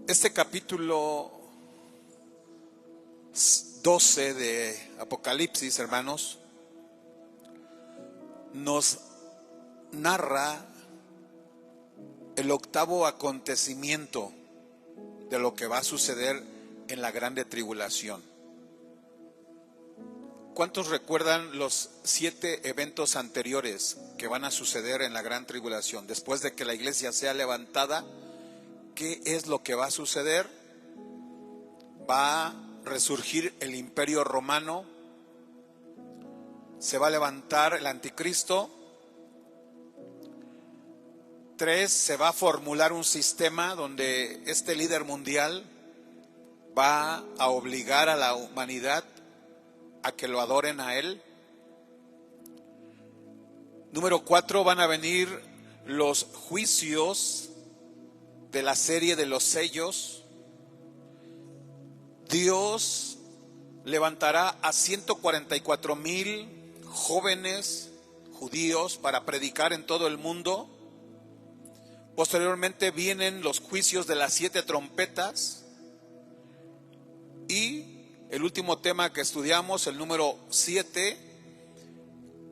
Este capítulo 12 de Apocalipsis, hermanos, nos narra el octavo acontecimiento de lo que va a suceder en la grande tribulación. ¿Cuántos recuerdan los 7 eventos anteriores que van a suceder en la gran tribulación? Después de que la iglesia sea levantada, ¿qué es lo que va a suceder? Va a resurgir el imperio romano, se va a levantar el anticristo. 3, se va a formular un sistema donde este líder mundial va a obligar a la humanidad a que lo adoren a él. Número 4, van a venir los juicios de la serie de los sellos. Dios levantará a 144,000 jóvenes judíos para predicar en todo el mundo. Posteriormente vienen los juicios de las 7 trompetas. Y el último tema que estudiamos, el número 7,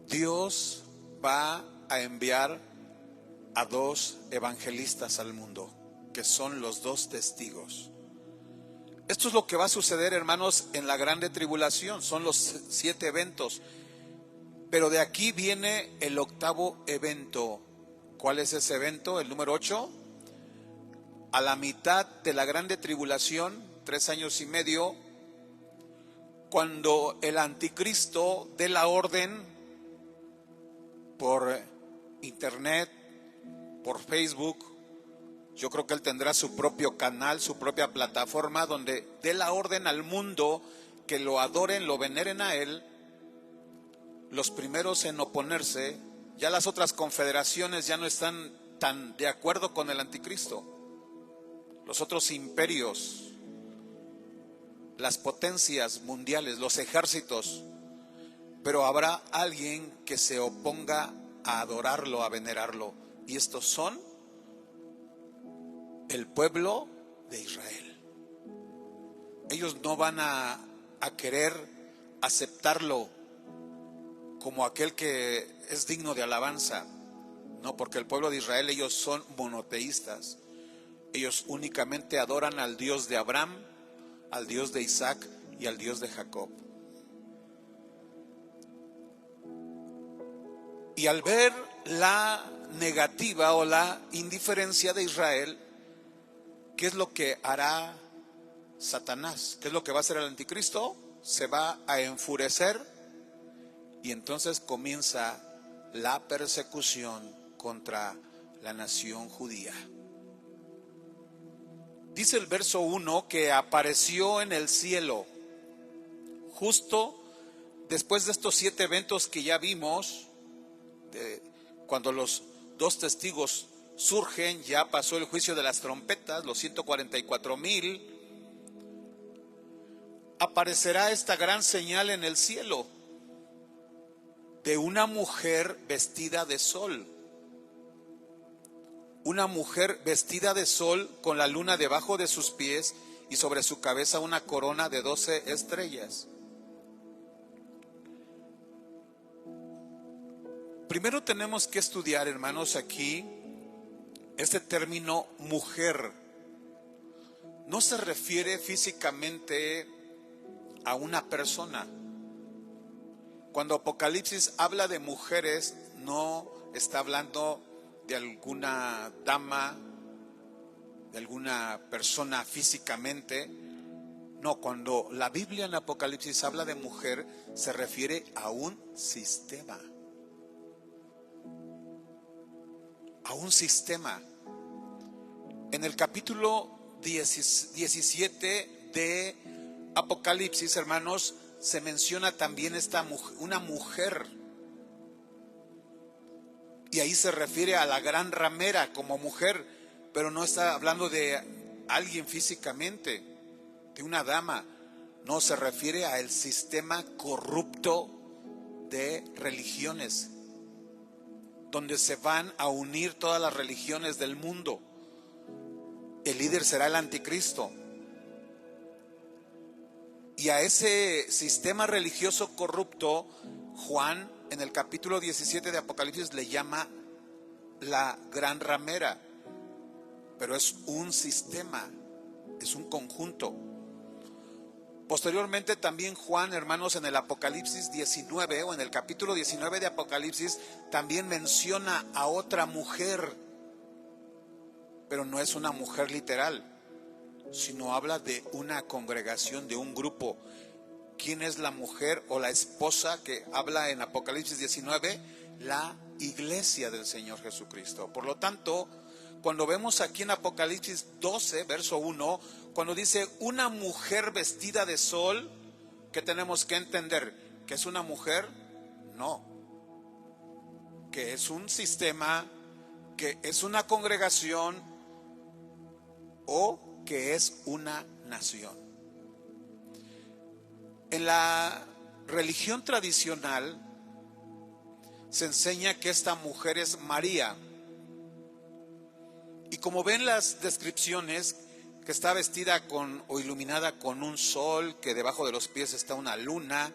Dios va a enviar a 2 evangelistas al mundo, que son los 2 testigos. Esto es lo que va a suceder, hermanos, en la grande tribulación. Son los 7 eventos. Pero de aquí viene el octavo evento. ¿Cuál es ese evento? El número 8. A la mitad de la grande tribulación, 3 años y medio, cuando el anticristo dé la orden por internet, por Facebook, yo creo que él tendrá su propio canal, su propia plataforma, donde dé la orden al mundo que lo adoren, lo veneren a él. Los primeros en oponerse, ya las otras confederaciones ya no están tan de acuerdo con el anticristo. Los otros imperios, las potencias mundiales, los ejércitos, pero habrá alguien que se oponga a adorarlo, a venerarlo, y estos son el pueblo de Israel. Ellos no van a querer aceptarlo como aquel que es digno de alabanza, no, porque el pueblo de Israel, ellos son monoteístas. Ellos únicamente adoran al Dios de Abraham, al Dios de Isaac y al Dios de Jacob. Y al ver la negativa o la indiferencia de Israel, ¿qué es lo que hará Satanás? ¿Qué es lo que va a hacer el anticristo? Se va a enfurecer y entonces comienza la persecución contra la nación judía. Dice el verso 1 que apareció en el cielo, justo después de estos 7 eventos que ya vimos, cuando los 2 testigos surgen, ya pasó el juicio de las trompetas, los 144,000, aparecerá esta gran señal en el cielo de una mujer vestida de sol. Una mujer vestida de sol con la luna debajo de sus pies y sobre su cabeza una corona de 12 estrellas. Primero tenemos que estudiar, hermanos, aquí este término mujer. No se refiere físicamente a una persona. Cuando Apocalipsis habla de mujeres, no está hablando de alguna dama, de alguna persona físicamente. No, cuando la Biblia en Apocalipsis habla de mujer, se refiere a un sistema. A un sistema. En el capítulo 17 de Apocalipsis, hermanos, se menciona también una mujer. Y ahí se refiere a la gran ramera como mujer, pero no está hablando de alguien físicamente, de una dama. No, se refiere a el sistema corrupto de religiones, donde se van a unir todas las religiones del mundo. el líder será el anticristo. Y a ese sistema religioso corrupto, Juan en el capítulo 17 de Apocalipsis le llama la gran ramera. Pero es un sistema, es un conjunto. Posteriormente también Juan, hermanos, en el Apocalipsis 19 o en el capítulo 19 de Apocalipsis también menciona a otra mujer, pero no es una mujer literal, sino habla de una congregación, de un grupo. ¿Quién es la mujer o la esposa que habla en Apocalipsis 19? La iglesia del Señor Jesucristo. Por lo tanto, cuando vemos aquí en Apocalipsis 12, verso 1, cuando dice una mujer vestida de sol, ¿qué tenemos que entender? ¿Que es una mujer? No. Que es un sistema, que es una congregación o que es una nación. En la religión tradicional se enseña que esta mujer es María. Y como ven las descripciones, que está vestida con o iluminada con un sol, que debajo de los pies está una luna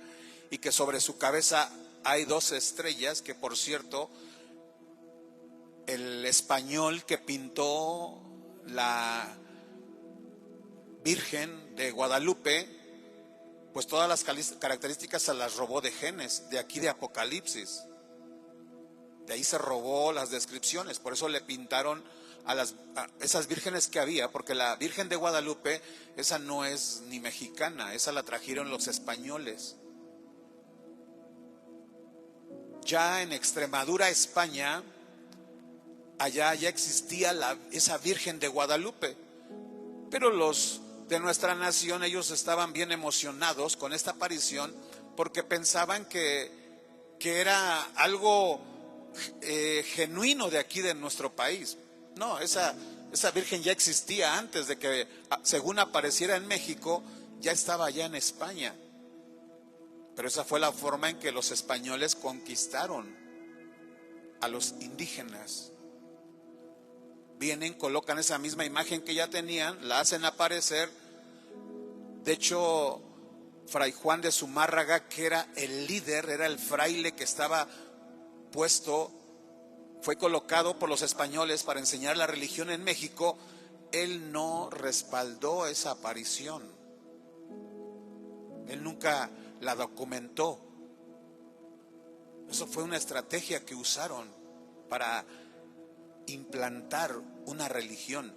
y que sobre su cabeza hay 2 estrellas, que por cierto, el español que pintó la Virgen de Guadalupe, pues todas las características se las robó de Génesis, de aquí de Apocalipsis. De ahí se robó las descripciones, por eso le pintaron a esas vírgenes que había, porque la Virgen de Guadalupe, esa no es ni mexicana, esa la trajeron los españoles. Ya en Extremadura, España, allá ya existía esa Virgen de Guadalupe, pero los de nuestra nación, ellos estaban bien emocionados con esta aparición, porque pensaban que era algo genuino de aquí de nuestro país. No, esa Virgen ya existía antes de que, según apareciera en México, ya estaba allá en España. Pero esa fue la forma en que los españoles conquistaron a los indígenas. Vienen, colocan esa misma imagen que ya tenían, la hacen aparecer. De hecho, Fray Juan de Zumárraga, que era el líder, era el fraile que estaba puesto, fue colocado por los españoles para enseñar la religión en México. Él no respaldó esa aparición. Él nunca la documentó. Eso fue una estrategia que usaron para implantar una religión.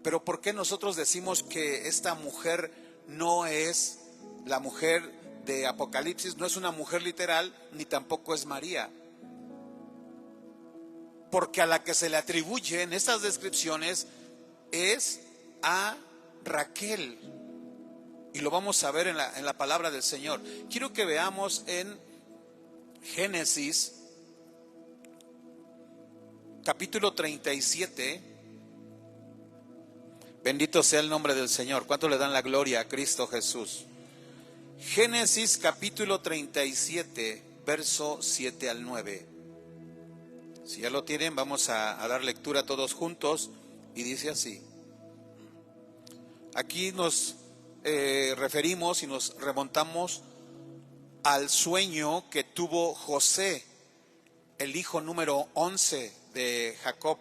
Pero ¿por qué nosotros decimos que esta mujer no es la mujer de Apocalipsis? No es una mujer literal, ni tampoco es María. Porque a la que se le atribuye en estas descripciones es a Raquel. Y lo vamos a ver en la palabra del Señor. Quiero que veamos en Génesis capítulo 37. Bendito sea el nombre del Señor. ¿Cuánto le dan la gloria a Cristo Jesús? Génesis capítulo 37, verso 7 al 9. Si ya lo tienen, vamos a dar lectura todos juntos. Y dice así. Aquí nos referimos y nos remontamos al sueño que tuvo José, el hijo número 11 de Jacob.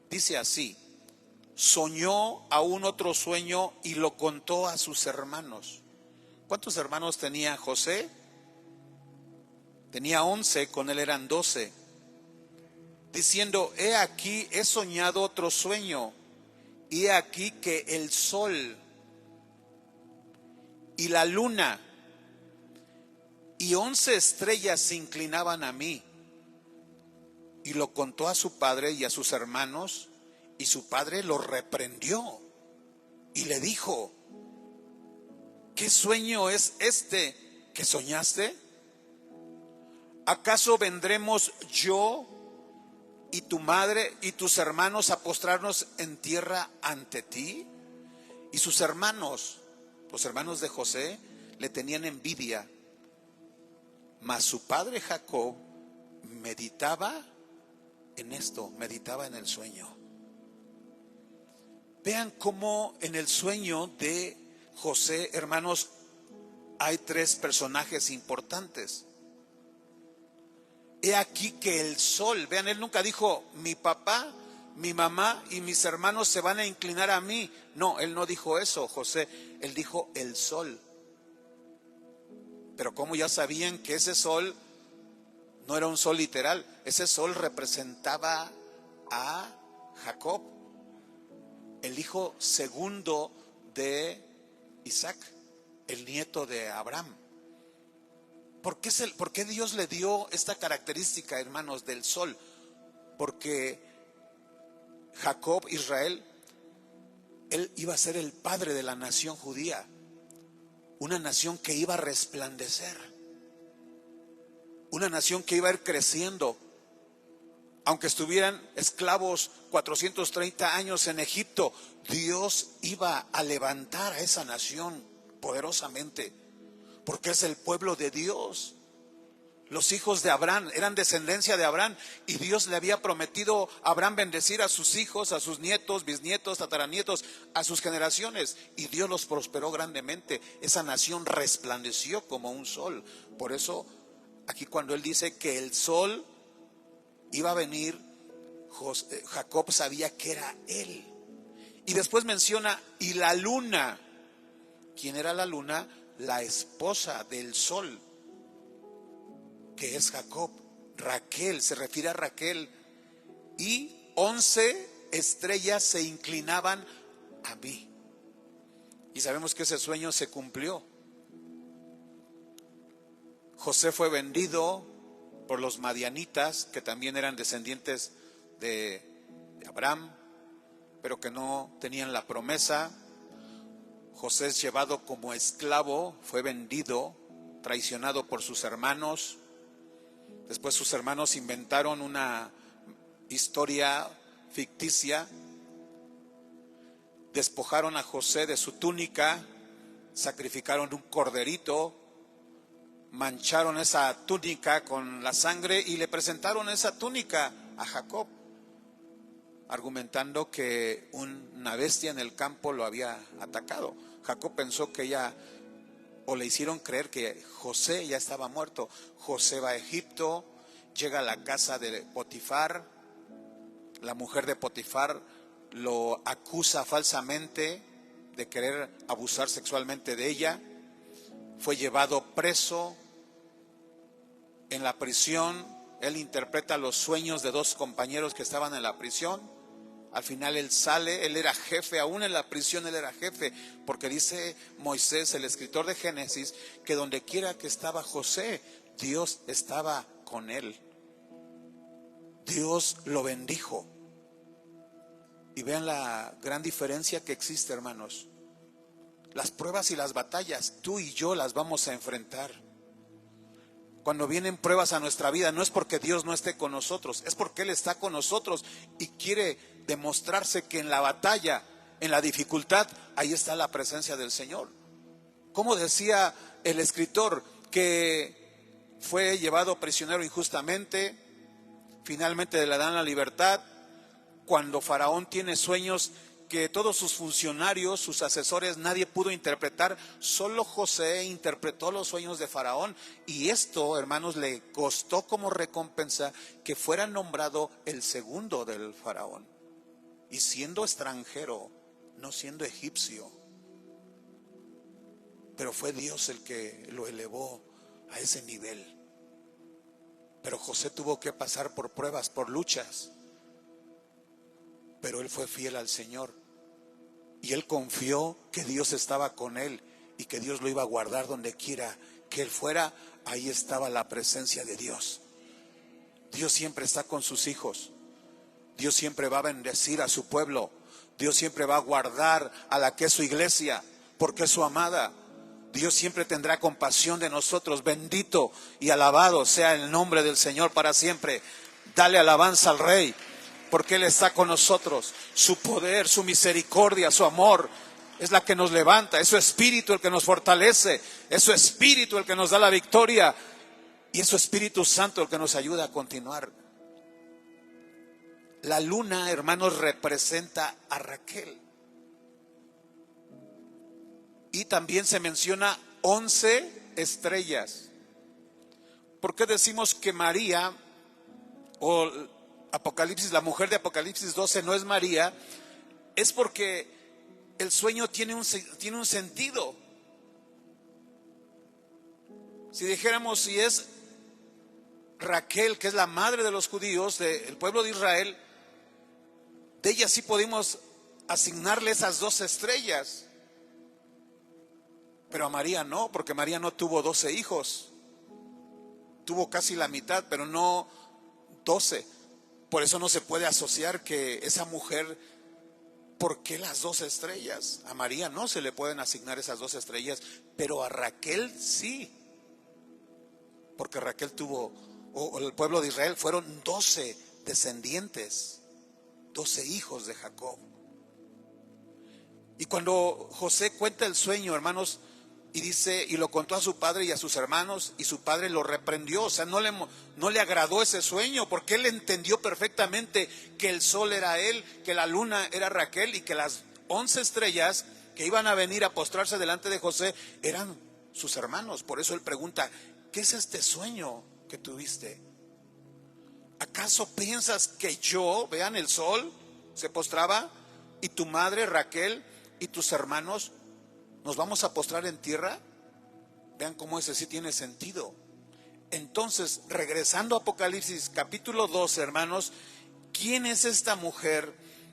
Dice así: soñó aún otro sueño y lo contó a sus hermanos. ¿Cuántos hermanos tenía José? Tenía 11, con él eran 12. Diciendo: he aquí, he soñado otro sueño, y he aquí que el sol y la luna y 11 estrellas se inclinaban a mí. Y lo contó a su padre y a sus hermanos, y su padre lo reprendió y le dijo: ¿qué sueño es este que soñaste? ¿Acaso vendremos yo y tu madre y tus hermanos a postrarnos en tierra ante ti? Y sus hermanos, los hermanos de José, le tenían envidia. Mas su padre Jacob meditaba en esto, meditaba en el sueño. Vean cómo en el sueño de José, hermanos, hay tres personajes importantes. He aquí que el sol, vean, él nunca dijo mi papá, mi mamá y mis hermanos se van a inclinar a mí. No, él no dijo eso, José, él dijo el sol. Pero como ya sabían que ese sol no era un sol literal, ese sol representaba a Jacob, el hijo segundo de Isaac, el nieto de Abraham. ¿Por qué Dios le dio esta característica, hermanos, del sol? Porque Jacob, Israel, él iba a ser el padre de la nación judía, una nación que iba a resplandecer, una nación que iba a ir creciendo. Aunque estuvieran esclavos 430 años en Egipto, Dios iba a levantar a esa nación poderosamente, porque es el pueblo de Dios. Los hijos de Abraham eran descendencia de Abraham, y Dios le había prometido a Abraham bendecir a sus hijos, a sus nietos, bisnietos, tataranietos, a sus generaciones, y Dios los prosperó grandemente. Esa nación resplandeció como un sol. Por eso aquí cuando él dice que el sol iba a venir, Jacob sabía que era él. Y después menciona, y la luna. ¿Quién era la luna? La esposa del sol, que es Jacob. Raquel, se refiere a Raquel. Y 11 estrellas se inclinaban a mí. Y sabemos que ese sueño se cumplió. José fue vendido por los madianitas, que también eran descendientes de Abraham, pero que no tenían la promesa. José es llevado como esclavo, fue vendido, traicionado por sus hermanos. Después sus hermanos inventaron una historia ficticia, despojaron a José de su túnica, sacrificaron un corderito, mancharon esa túnica con la sangre y le presentaron esa túnica a Jacob, argumentando que una bestia en el campo lo había atacado. Jacob pensó que o le hicieron creer que José ya estaba muerto. José va a Egipto, llega a la casa de Potifar. La mujer de Potifar lo acusa falsamente de querer abusar sexualmente de ella. Fue llevado preso. En la prisión, él interpreta los sueños de dos compañeros que estaban en la prisión. Al final él sale, él era jefe, aún en la prisión él era jefe, porque dice Moisés, el escritor de Génesis, que donde quiera que estaba José, Dios estaba con él. Dios lo bendijo. Y vean la gran diferencia que existe, hermanos. Las pruebas y las batallas, tú y yo las vamos a enfrentar. Cuando vienen pruebas a nuestra vida, no es porque Dios no esté con nosotros, es porque Él está con nosotros y quiere demostrarse que en la batalla, en la dificultad, ahí está la presencia del Señor. Como decía el escritor, que fue llevado prisionero injustamente, finalmente le dan la libertad. Cuando Faraón tiene sueños que todos sus funcionarios, sus asesores, nadie pudo interpretar, solo José interpretó los sueños de Faraón, y esto, hermanos, le costó como recompensa que fuera nombrado el segundo del Faraón, y siendo extranjero, no siendo egipcio. Pero fue Dios el que lo elevó a ese nivel. Pero José tuvo que pasar por pruebas, por luchas, pero él fue fiel al Señor. Y él confió que Dios estaba con él y que Dios lo iba a guardar donde quiera que él fuera. Ahí estaba la presencia de Dios. Dios siempre está con sus hijos. Dios siempre va a bendecir a su pueblo. Dios siempre va a guardar a la que es su iglesia, porque es su amada. Dios siempre tendrá compasión de nosotros. Bendito y alabado sea el nombre del Señor para siempre. Dale alabanza al Rey, porque Él está con nosotros. Su poder, su misericordia, su amor es la que nos levanta. Es su Espíritu el que nos fortalece. Es su Espíritu el que nos da la victoria. Y es su Espíritu Santo el que nos ayuda a continuar. La luna, hermanos, representa a Raquel. y también se menciona 11 estrellas. ¿Por qué decimos que María, o Apocalipsis, la mujer de Apocalipsis 12 no es María? Es porque el sueño tiene un sentido. Si dijéramos, si es Raquel, que es la madre de los judíos, del pueblo de Israel, de ella sí podemos asignarle esas 12 estrellas. Pero a María no, porque María no tuvo 12 hijos. Tuvo casi la mitad, pero no 12. Por eso no se puede asociar que esa mujer, ¿por qué las 12 estrellas? A María no se le pueden asignar esas 12 estrellas, pero a Raquel sí. Porque Raquel tuvo, o el pueblo de Israel fueron 12 descendientes, 12 hijos de Jacob. Y cuando José cuenta el sueño, hermanos, y dice, y lo contó a su padre y a sus hermanos, y su padre lo reprendió, o sea, no le agradó ese sueño, porque él entendió perfectamente que el sol era él, que la luna era Raquel, y que las 11 estrellas que iban a venir a postrarse delante de José eran sus hermanos. Por eso él pregunta, ¿qué es este sueño que tuviste? ¿Acaso piensas que yo, vean, el sol se postraba, y tu madre Raquel y tus hermanos nos vamos a postrar en tierra? Vean cómo ese sí tiene sentido. Entonces, regresando a Apocalipsis capítulo 12, hermanos, ¿quién es esta mujer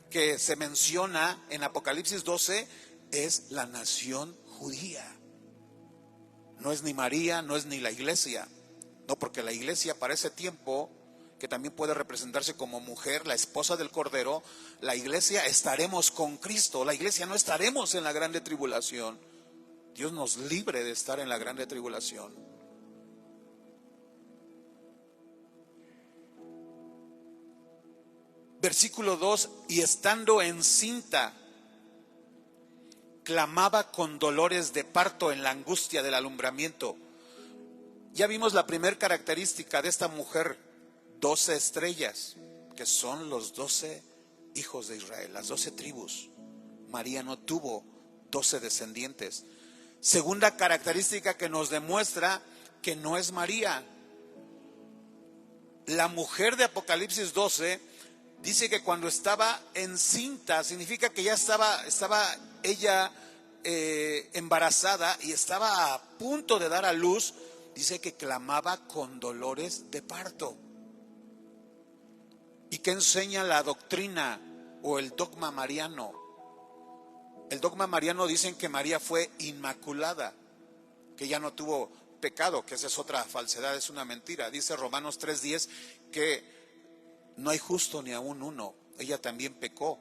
que se menciona en Apocalipsis 12? Es la nación judía. No es ni María, no es ni la iglesia. No, porque la iglesia para ese tiempo, que también puede representarse como mujer, la esposa del Cordero, la iglesia estaremos con Cristo. La iglesia no estaremos en la grande tribulación. Dios nos libre de estar en la grande tribulación. Versículo 2, y estando encinta, clamaba con dolores de parto en la angustia del alumbramiento. Ya vimos la primera característica de esta mujer, 12 estrellas, que son los 12 hijos de Israel, las 12 tribus. María no tuvo 12 descendientes. Segunda característica que nos demuestra que no es María. La mujer de Apocalipsis 12 dice que cuando estaba encinta, significa que ya estaba ella embarazada y estaba a punto de dar a luz. Dice que clamaba con dolores de parto. ¿Y qué enseña la doctrina o el dogma mariano? El dogma mariano dicen que María fue inmaculada, que ya no tuvo pecado, que esa es otra falsedad, es una mentira. Dice Romanos 3:10 que no hay justo ni aún uno. Ella también pecó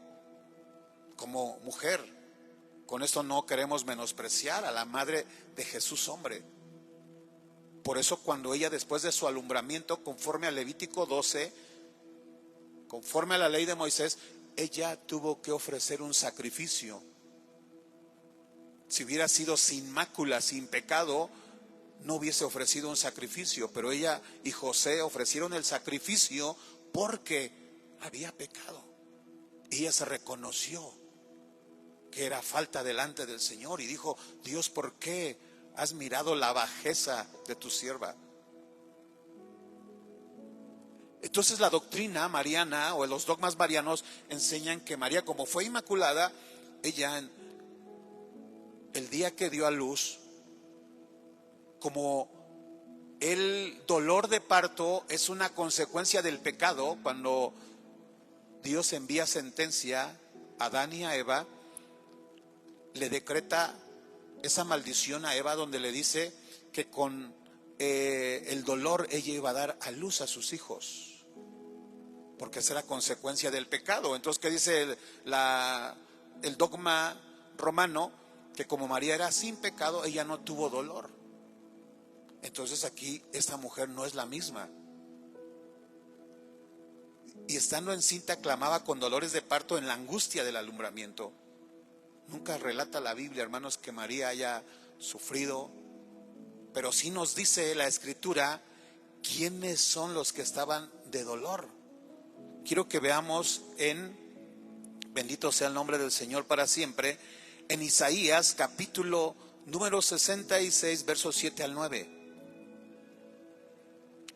como mujer. Con esto no queremos menospreciar a la madre de Jesús hombre. Por eso cuando ella, después de su alumbramiento, conforme a Levítico 12, conforme a la ley de Moisés, ella tuvo que ofrecer un sacrificio. Si hubiera sido sin mácula, sin pecado, no hubiese ofrecido un sacrificio, pero ella y José ofrecieron el sacrificio porque había pecado. Ella se reconoció que era falta delante del Señor y dijo, Dios, ¿por qué has mirado la bajeza de tu sierva? Entonces la doctrina mariana o los dogmas marianos enseñan que María, como fue inmaculada, ella el día que dio a luz, como el dolor de parto es una consecuencia del pecado, cuando Dios envía sentencia a Adán y a Eva, le decreta esa maldición a Eva donde le dice que con el dolor ella iba a dar a luz a sus hijos, porque esa era consecuencia del pecado. Entonces, ¿qué dice el dogma romano? Que como María era sin pecado, ella no tuvo dolor. Entonces aquí esta mujer no es la misma. Y estando encinta clamaba con dolores de parto en la angustia del alumbramiento. Nunca relata la Biblia, hermanos, que María haya sufrido, pero sí nos dice la Escritura quiénes son los que estaban de dolor. Quiero que veamos bendito sea el nombre del Señor para siempre, en Isaías capítulo Número 66, versos 7 al 9.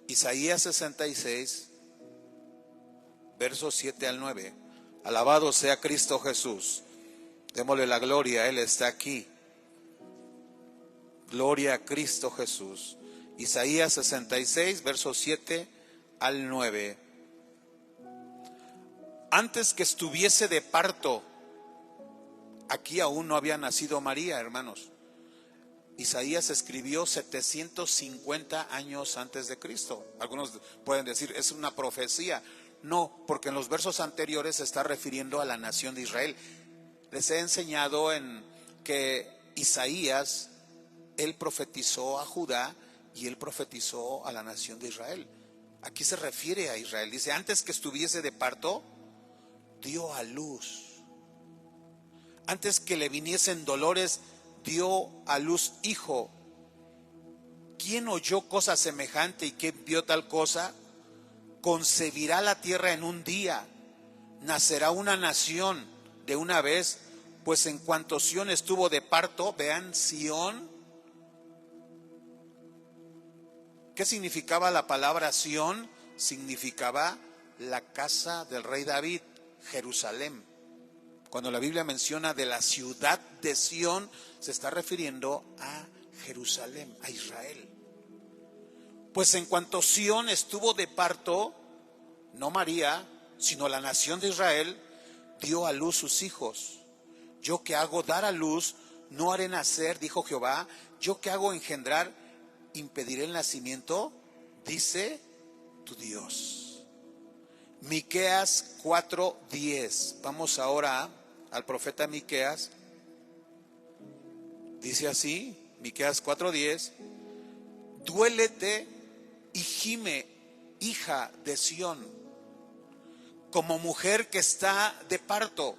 Isaías 66, versos 7 al 9. Alabado sea Cristo Jesús. Démosle la gloria, Él está aquí. Gloria a Cristo Jesús. Isaías 66, versos 7 al 9. Antes que estuviese de parto, aquí aún no había nacido María, hermanos. Isaías escribió 750 años antes de Cristo. Algunos pueden decir, es una profecía. No, porque en los versos anteriores se está refiriendo a la nación de Israel. Les he enseñado en que Isaías, él profetizó a Judá y él profetizó a la nación de Israel. Aquí se refiere a Israel. Dice, antes que estuviese de parto, dio a luz. Antes que le viniesen dolores, dio a luz hijo. ¿Quién oyó cosa semejante y quién vio tal cosa? Concebirá la tierra en un día, nacerá una nación de una vez, pues en cuanto Sión estuvo de parto, vean Sión. ¿Qué significaba la palabra Sión? Significaba la casa del rey David, Jerusalén. Cuando la Biblia menciona de la ciudad de Sión, se está refiriendo a Jerusalén, a Israel. Pues en cuanto Sión estuvo de parto, no María, sino la nación de Israel, dio a luz sus hijos. Yo que hago dar a luz, no haré nacer, dijo Jehová. Yo que hago engendrar, impediré el nacimiento, dice tu Dios. Miqueas 4:10. Vamos ahora al profeta Miqueas. Dice así, Miqueas 4:10. Duélete y gime, hija de Sión, como mujer que está de parto,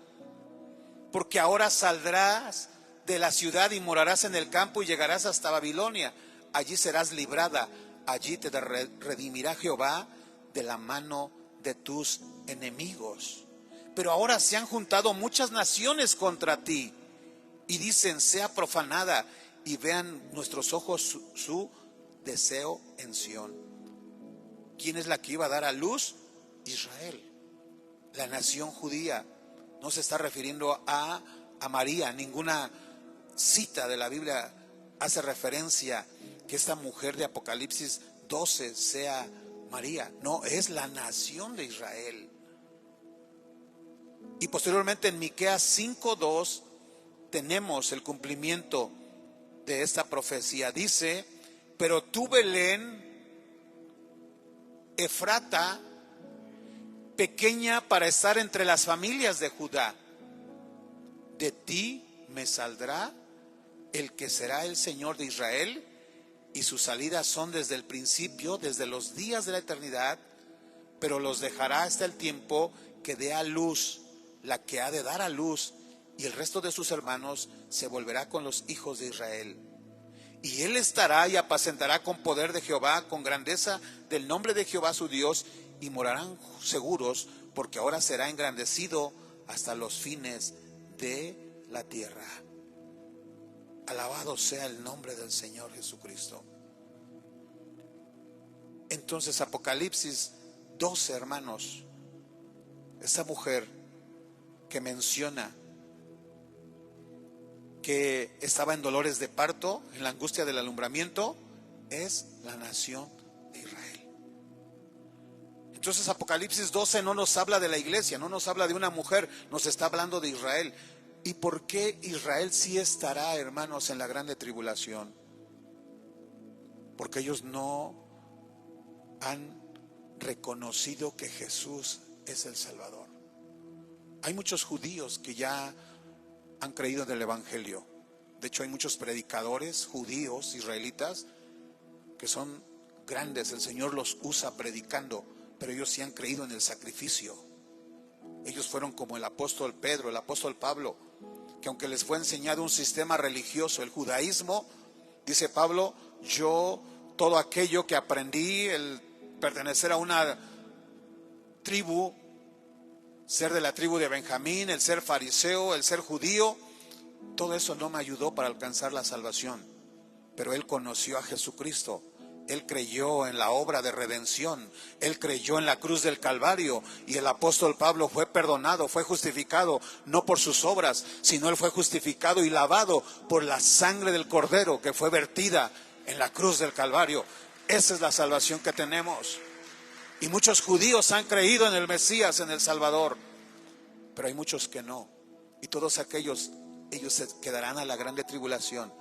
porque ahora saldrás de la ciudad y morarás en el campo y llegarás hasta Babilonia. Allí serás librada, allí te redimirá Jehová de la mano de tus enemigos. Pero ahora se han juntado muchas naciones contra ti y dicen, sea profanada, y vean nuestros ojos su deseo en Sión. ¿Quién es la que iba a dar a luz? Israel, la nación judía. No se está refiriendo a María. Ninguna cita de la Biblia hace referencia que esta mujer de Apocalipsis 12 sea María. No, es la nación de Israel. Y posteriormente en Miqueas 5:2 tenemos el cumplimiento de esta profecía. Dice, pero tú, Belén, Efrata, pequeña para estar entre las familias de Judá, de ti me saldrá el que será el Señor de Israel, y sus salidas son desde el principio, desde los días de la eternidad, pero los dejará hasta el tiempo que dé a luz la que ha de dar a luz, y el resto de sus hermanos se volverá con los hijos de Israel. Y él estará y apacentará con poder de Jehová, con grandeza del nombre de Jehová su Dios, y morarán seguros, porque ahora será engrandecido hasta los fines de la tierra. Alabado sea el nombre del Señor Jesucristo. Entonces Apocalipsis 12, hermanos, esa mujer que menciona que estaba en dolores de parto, en la angustia del alumbramiento, es la nación de Israel. Entonces Apocalipsis 12 no nos habla de la iglesia, no nos habla de una mujer, nos está hablando de Israel. ¿Y por qué Israel sí estará, hermanos, en la grande tribulación? Porque ellos no han reconocido que Jesús es el Salvador. Hay muchos judíos que ya han creído en el Evangelio. De hecho, hay muchos predicadores judíos, israelitas, que son grandes. El Señor los usa predicando, pero ellos sí han creído en el sacrificio. Ellos fueron como el apóstol Pedro, el apóstol Pablo, que aunque les fue enseñado un sistema religioso, el judaísmo, dice Pablo, yo todo aquello que aprendí, el pertenecer a una tribu, ser de la tribu de Benjamín, el ser fariseo, el ser judío, todo eso no me ayudó para alcanzar la salvación, pero él conoció a Jesucristo. Él creyó en la obra de redención, él creyó en la cruz del Calvario, y el apóstol Pablo fue perdonado, fue justificado, no por sus obras, sino él fue justificado y lavado por la sangre del Cordero que fue vertida en la cruz del Calvario. Esa es la salvación que tenemos. Y muchos judíos han creído en el Mesías, en el Salvador, pero hay muchos que no. Y todos aquellos, ellos se quedarán a la grande tribulación.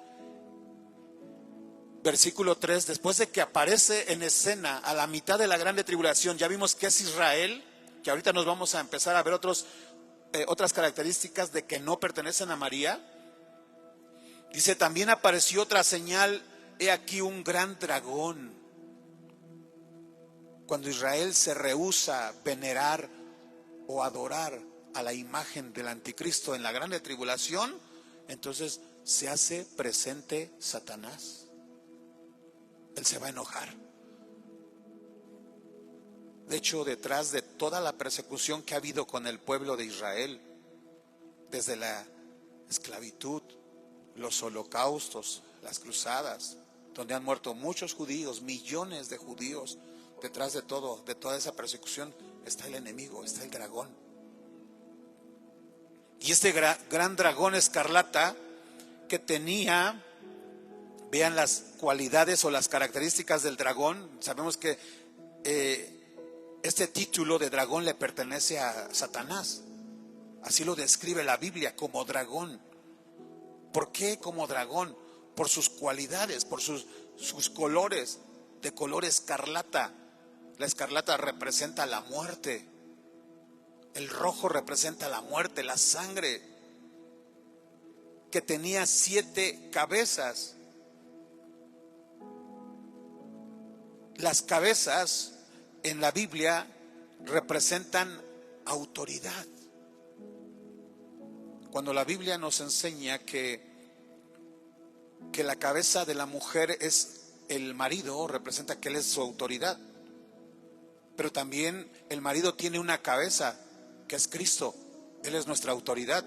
Versículo 3, después de que aparece en escena a la mitad de la grande tribulación, ya vimos que es Israel, que ahorita nos vamos a empezar a ver otras características de que no pertenecen a María. Dice, también apareció otra señal, he aquí un gran dragón. Cuando Israel se rehúsa venerar o adorar a la imagen del anticristo en la grande tribulación, entonces se hace presente Satanás. Él se va a enojar. De hecho, detrás de toda la persecución que ha habido con el pueblo de Israel, desde la esclavitud, los holocaustos, las cruzadas, donde han muerto muchos judíos, millones de judíos, detrás de toda esa persecución está el enemigo, está el dragón. Y este gran dragón escarlata que tenía, vean las cualidades o las características del dragón. Sabemos que este título de dragón le pertenece a Satanás. Así lo describe la Biblia, como dragón. ¿Por qué como dragón? Por sus cualidades, por sus colores, de color escarlata. La escarlata representa la muerte. El rojo representa la muerte, la sangre. Que tenía 7 cabezas. Las cabezas en la Biblia representan autoridad. Cuando la Biblia nos enseña que la cabeza de la mujer es el marido, representa que él es su autoridad. Pero también el marido tiene una cabeza, que es Cristo. Él es nuestra autoridad.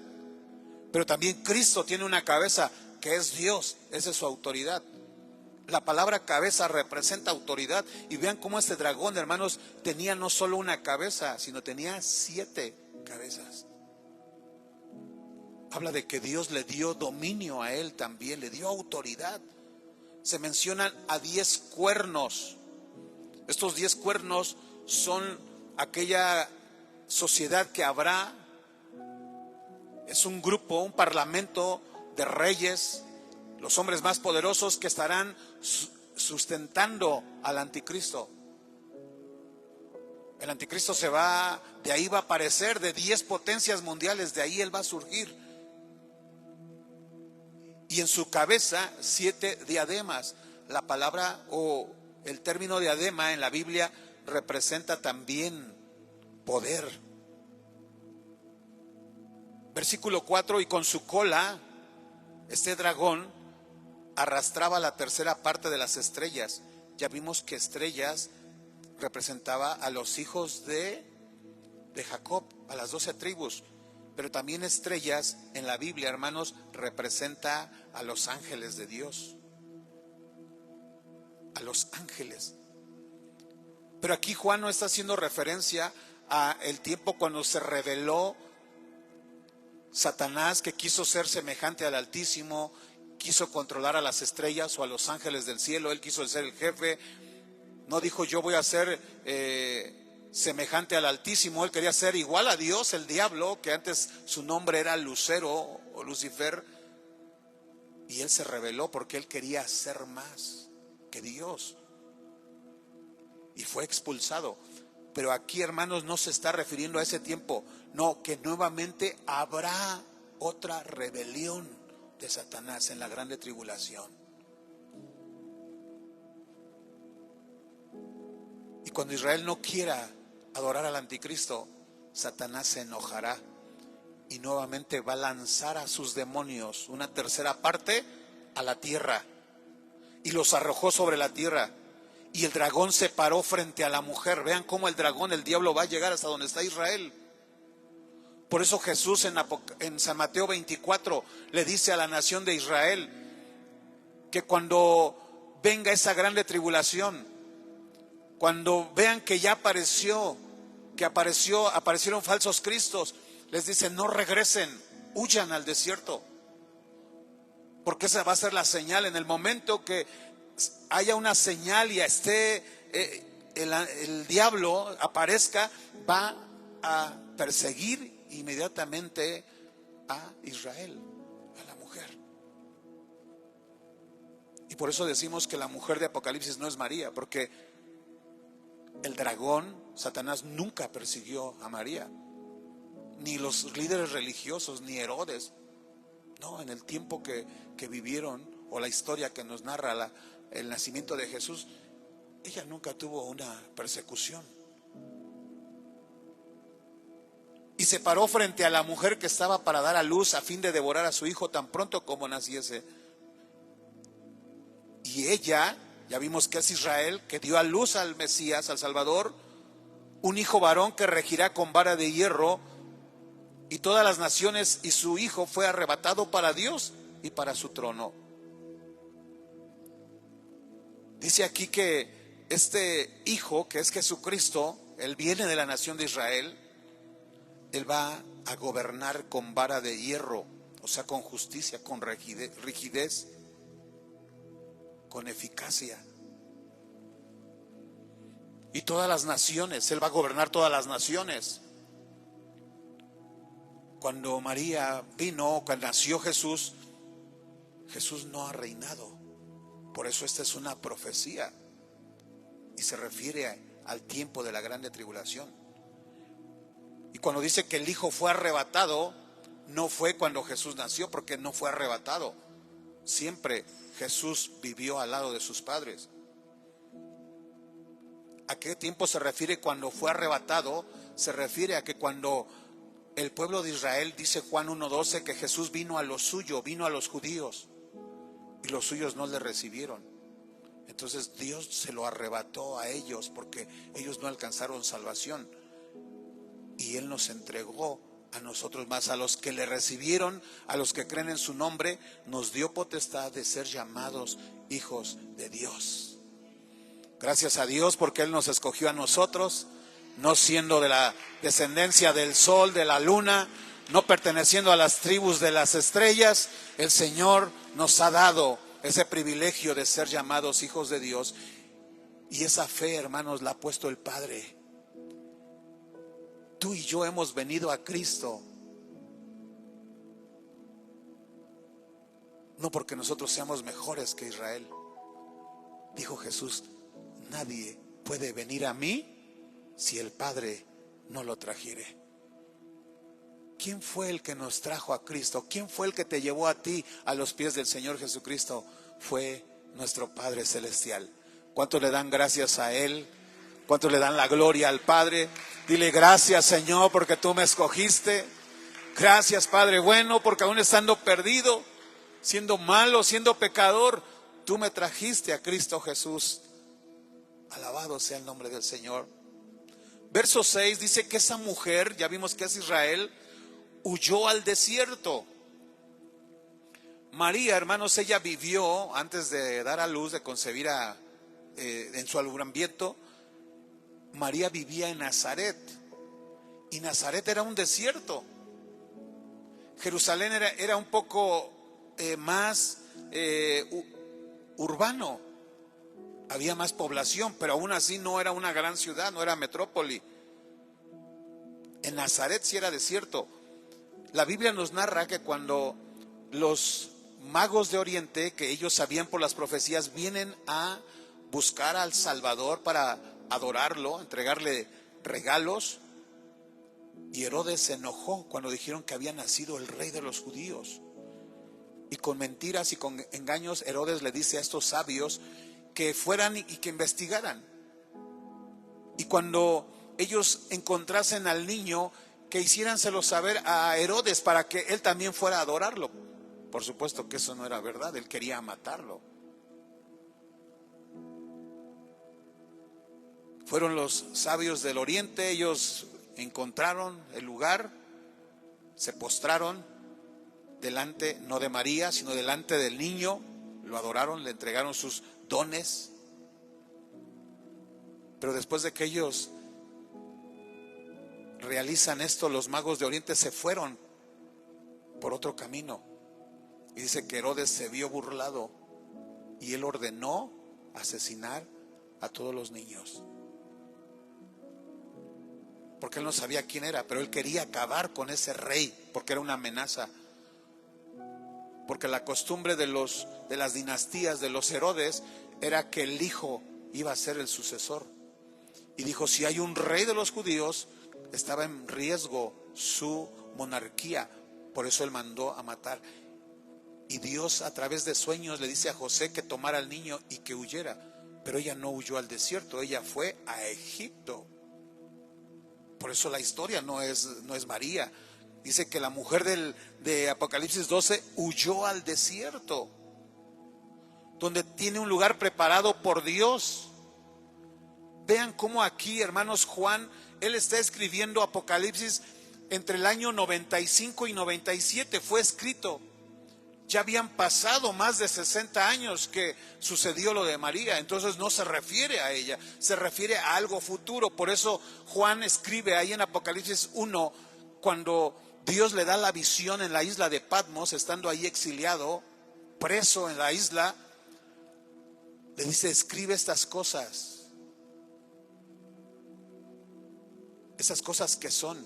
Pero también Cristo tiene una cabeza, que es Dios. Esa es su autoridad. La palabra cabeza representa autoridad. Y vean cómo este dragón, hermanos, tenía no solo una cabeza, sino tenía 7 cabezas. Habla de que Dios le dio dominio a él también, le dio autoridad. Se mencionan a 10 cuernos. Estos 10 cuernos son aquella sociedad que habrá. Es un grupo, un parlamento de reyes, los hombres más poderosos que estarán sustentando al anticristo. El anticristo de ahí va a aparecer, de 10 potencias mundiales, de ahí él va a surgir. Y en su cabeza 7 diademas. La palabra o el término diadema en la Biblia representa también poder. Versículo 4, y con su cola, este dragón arrastraba la tercera parte de las estrellas. Ya vimos que estrellas representaba a los hijos de Jacob, a las 12 tribus. Pero también estrellas en la Biblia, hermanos, representa a los ángeles de Dios. A los ángeles. Pero aquí Juan no está haciendo referencia a el tiempo cuando se reveló Satanás, que quiso ser semejante al Altísimo, quiso controlar a las estrellas o a los ángeles del cielo. Él quiso ser el jefe. No dijo yo voy a ser semejante al Altísimo. Él quería ser igual a Dios, el diablo, que antes su nombre era Lucero o Lucifer. Y él se rebeló porque él quería ser más que Dios. Y fue expulsado. Pero aquí, hermanos, no se está refiriendo a ese tiempo. No, que nuevamente habrá otra rebelión de Satanás en la grande tribulación. Y cuando Israel no quiera adorar al anticristo, Satanás se enojará y nuevamente va a lanzar a sus demonios, una tercera parte, a la tierra, y los arrojó sobre la tierra. Y el dragón se paró frente a la mujer. Vean cómo el dragón, el diablo, va a llegar hasta donde está Israel. Por eso Jesús en San Mateo 24 le dice a la nación de Israel que cuando venga esa grande tribulación, cuando vean que ya aparecieron falsos cristos, les dice: no regresen, huyan al desierto. Porque esa va a ser la señal. En el momento que haya una señal y esté el diablo aparezca, va a perseguir inmediatamente a Israel, a la mujer. Y por eso decimos que la mujer de Apocalipsis no es María, porque el dragón, Satanás, nunca persiguió a María, ni los líderes religiosos, ni Herodes. No, en el tiempo que vivieron, o la historia que nos narra el nacimiento de Jesús, ella nunca tuvo una persecución. Y se paró frente a la mujer que estaba para dar a luz a fin de devorar a su hijo tan pronto como naciese. Y ella, ya vimos que es Israel, que dio a luz al Mesías, al Salvador, un hijo varón que regirá con vara de hierro, y todas las naciones, y su hijo fue arrebatado para Dios y para su trono. Dice aquí que este hijo, que es Jesucristo, él viene de la nación de Israel. Él va a gobernar con vara de hierro, o sea, con justicia, con rigidez, con eficacia. Y todas las naciones, Él va a gobernar todas las naciones. Cuando María vino, cuando nació Jesús, Jesús no ha reinado. Por eso esta es una profecía y se refiere al tiempo de la grande tribulación. Y cuando dice que el hijo fue arrebatado, no fue cuando Jesús nació, porque no fue arrebatado. Siempre Jesús vivió al lado de sus padres. ¿A qué tiempo se refiere cuando fue arrebatado? Se refiere a que cuando el pueblo de Israel, dice Juan 1:12, que Jesús vino a lo suyo, vino a los judíos, y los suyos no le recibieron. Entonces Dios se lo arrebató a ellos porque ellos no alcanzaron salvación. Y Él nos entregó a nosotros más, a los que le recibieron, a los que creen en su nombre, nos dio potestad de ser llamados hijos de Dios. Gracias a Dios porque Él nos escogió a nosotros, no siendo de la descendencia del sol, de la luna, no perteneciendo a las tribus de las estrellas. El Señor nos ha dado ese privilegio de ser llamados hijos de Dios. Y esa fe, hermanos, la ha puesto el Padre. Tú y yo hemos venido a Cristo no porque nosotros seamos mejores que Israel. Dijo Jesús: nadie puede venir a mí si el Padre no lo trajere. ¿Quién fue el que nos trajo a Cristo? ¿Quién fue el que te llevó a ti a los pies del Señor Jesucristo? Fue nuestro Padre Celestial. ¿Cuántos le dan gracias a Él? ¿Cuántos le dan la gloria al Padre? Dile: gracias, Señor, porque tú me escogiste. Gracias, Padre bueno, porque aún estando perdido, siendo malo, siendo pecador, tú me trajiste a Cristo Jesús. Alabado sea el nombre del Señor. Verso 6 dice que esa mujer, ya vimos que es Israel, huyó al desierto. María, hermanos, ella vivió, antes de dar a luz, de concebir en su alumbramiento, María vivía en Nazaret. Y Nazaret era un desierto. Jerusalén era un poco más urbano. Había más población, pero aún así no era una gran ciudad, no era metrópoli. En Nazaret sí era desierto. La Biblia nos narra que cuando los magos de Oriente, que ellos sabían por las profecías, vienen a buscar al Salvador para adorarlo, entregarle regalos, y Herodes se enojó cuando dijeron que había nacido el rey de los judíos. Y con mentiras y con engaños, Herodes le dice a estos sabios que fueran y que investigaran. Y cuando ellos encontrasen al niño, que hiciérenselo saber a Herodes para que él también fuera a adorarlo. Por supuesto que eso no era verdad, él quería matarlo. Fueron los sabios del oriente, ellos encontraron el lugar se postraron delante, no de María, sino delante del niño, lo adoraron, le entregaron sus dones. Pero después de que ellos realizan esto, los magos de Oriente se fueron por otro camino. Y dice que Herodes se vio burlado y él ordenó asesinar a todos los niños. Porque él no sabía quién era, pero él quería acabar con ese rey, porque era una amenaza. Porque la costumbre de las dinastías de los Herodes era que el hijo iba a ser el sucesor. Y dijo, si hay un rey de los judíos, estaba en riesgo su monarquía. Por eso él mandó a matar. Y Dios a través de sueños le dice a José que tomara al niño y que huyera. Pero ella no huyó al desierto, ella fue a Egipto. Por eso la historia no es María. Dice que la mujer de Apocalipsis 12 huyó al desierto, donde tiene un lugar preparado por Dios. Vean cómo aquí, hermanos, Juan, él está escribiendo Apocalipsis entre el año 95 y 97, fue escrito. Ya habían pasado más de 60 años que sucedió lo de María, entonces no se refiere a ella, se refiere a algo futuro. Por eso Juan escribe ahí en Apocalipsis 1, cuando Dios le da la visión en la isla de Patmos, estando ahí exiliado, preso en la isla, le dice, escribe estas cosas. Esas cosas que son,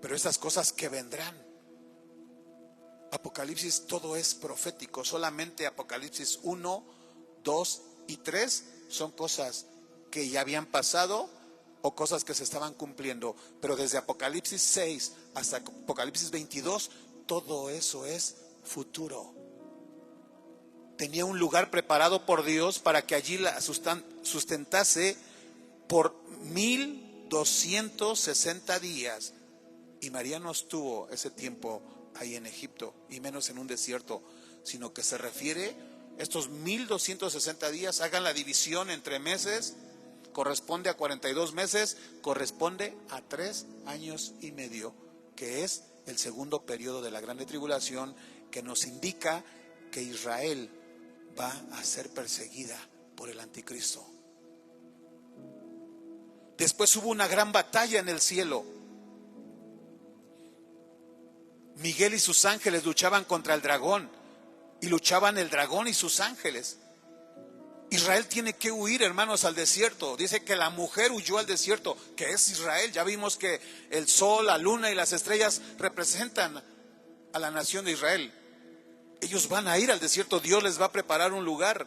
pero esas cosas que vendrán. Apocalipsis todo es profético, solamente Apocalipsis 1, 2 y 3 son cosas que ya habían pasado o cosas que se estaban cumpliendo, pero desde Apocalipsis 6 hasta Apocalipsis 22 todo eso es futuro. Tenía un lugar preparado por Dios para que allí la sustentase por 1260 días. Y María no estuvo ese tiempo ahí en Egipto, y menos en un desierto, sino que se refiere, estos 1260 días, hagan la división entre meses, corresponde a 42 meses, corresponde a 3 años y medio, que es el segundo periodo de la Grande Tribulación, que nos indica que Israel va a ser perseguida por el anticristo. Después hubo una gran batalla en el cielo. Miguel y sus ángeles luchaban contra el dragón, y luchaban el dragón y sus ángeles. Israel tiene que huir, hermanos, al desierto. Dice que la mujer huyó al desierto, que es Israel. Ya vimos que el sol, la luna y las estrellas representan a la nación de Israel. Ellos van a ir al desierto, Dios les va a preparar un lugar.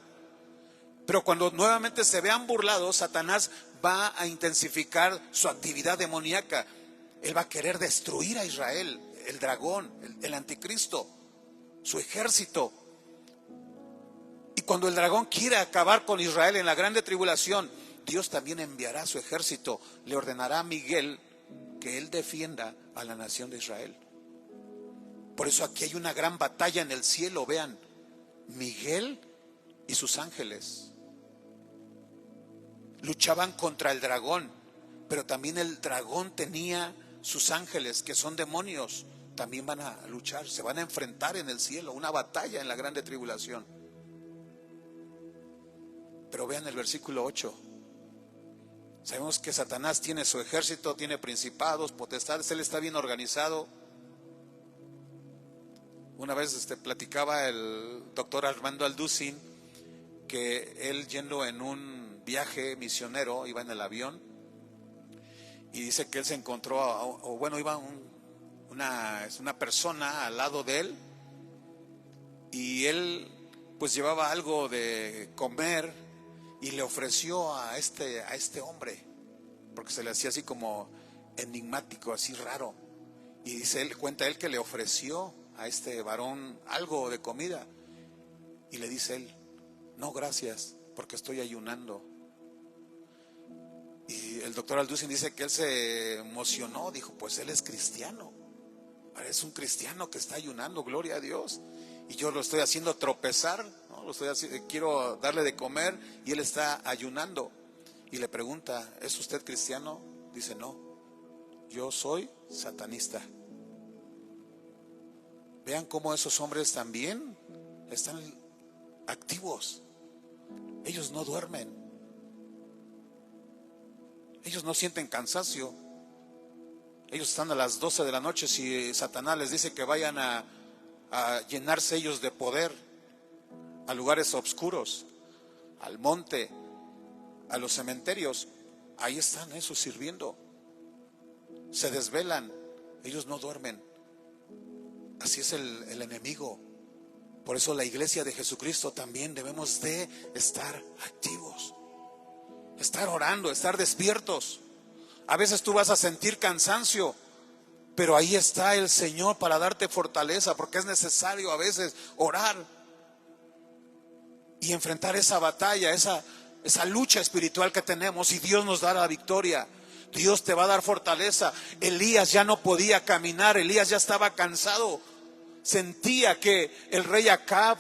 Pero cuando nuevamente se vean burlados, Satanás va a intensificar su actividad demoníaca. Él va a querer destruir a Israel, el dragón, el anticristo, su ejército. Y cuando el dragón quiera acabar con Israel en la grande tribulación, Dios también enviará su ejército. Le ordenará a Miguel que él defienda a la nación de Israel. Por eso aquí hay una gran batalla en el cielo. Vean, Miguel y sus ángeles luchaban contra el dragón, pero también el dragón tenía sus ángeles, que son demonios. También van a luchar, se van a enfrentar en el cielo, una batalla en la grande tribulación. Pero vean el versículo 8. Sabemos que Satanás tiene su ejército, tiene principados, potestades, él está bien organizado. Una vez platicaba el doctor Armando Alducin que él, yendo en un viaje misionero, iba en el avión y dice que él se encontró, iba una persona al lado de él, y él pues llevaba algo de comer y le ofreció a este hombre, porque se le hacía así como enigmático, así raro. Y dice cuenta él que le ofreció a este varón algo de comida, y le dice él, no, gracias, porque estoy ayunando. Y el doctor Alducin dice que él se emocionó, dijo, pues él es cristiano, es un cristiano que está ayunando, gloria a Dios, y yo lo estoy haciendo tropezar, ¿no? Quiero darle de comer y él está ayunando. Y le pregunta, ¿es usted cristiano? Dice, no. yo soy satanista. Vean cómo esos hombres también están activos. Ellos no duermen. Ellos no sienten cansancio. Ellos están a las 12 de la noche. Si Satanás les dice que vayan a llenarse ellos de poder, a lugares oscuros, al monte, a los cementerios, ahí están esos sirviendo. Se desvelan, ellos no duermen. Así es el enemigo. Por eso la iglesia de Jesucristo también debemos de estar activos, estar orando, estar despiertos. A veces tú vas a sentir cansancio, pero ahí está el Señor para darte fortaleza, porque es necesario a veces orar y enfrentar esa batalla, esa lucha espiritual que tenemos, y Dios nos da la victoria. Dios te va a dar fortaleza. Elías ya no podía caminar, Elías ya estaba cansado. Sentía que el rey Acab,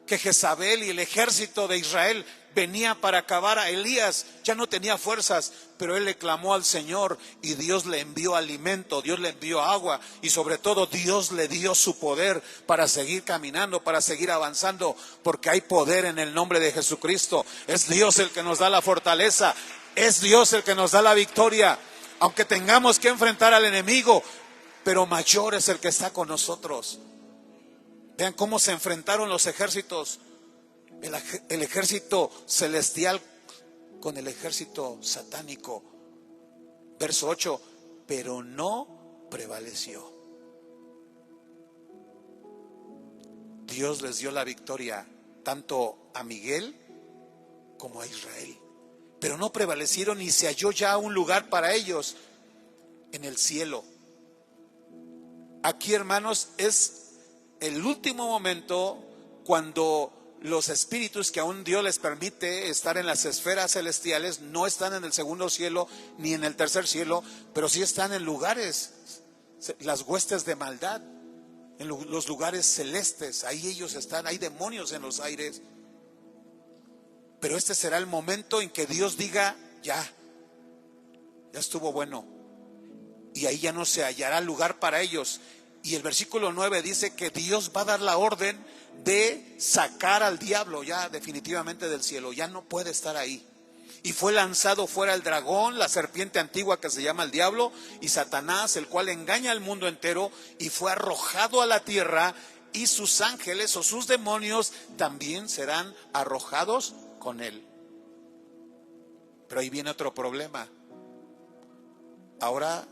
que Jezabel y el ejército de Israel venía para acabar a Elías. Ya no tenía fuerzas, pero él le clamó al Señor y Dios le envió alimento, Dios le envió agua, y sobre todo Dios le dio su poder para seguir caminando, para seguir avanzando, porque hay poder en el nombre de Jesucristo. Es Dios el que nos da la fortaleza, es Dios el que nos da la victoria, aunque tengamos que enfrentar al enemigo, pero mayor es el que está con nosotros. Vean cómo se enfrentaron los ejércitos, el ejército celestial con el ejército satánico. Verso 8, pero no prevaleció. Dios les dio la victoria tanto a Miguel como a Israel, pero no prevalecieron, y se halló ya un lugar para ellos en el cielo. Aquí, hermanos, es el último momento cuando los espíritus que aún Dios les permite estar en las esferas celestiales no están en el segundo cielo ni en el tercer cielo, pero sí están en lugares, las huestes de maldad, en los lugares celestes. Ahí ellos están, hay demonios en los aires. Pero este será el momento en que Dios diga: ya estuvo bueno. Y ahí ya no se hallará lugar para ellos. Y el versículo 9 dice que Dios va a dar la orden de sacar al diablo ya definitivamente del cielo. Ya no puede estar ahí. Y fue lanzado fuera el dragón, la serpiente antigua que se llama el diablo, y Satanás, el cual engaña al mundo entero, y fue arrojado a la tierra, y sus ángeles o sus demonios también serán arrojados con él. Pero ahí viene otro problema. Ahora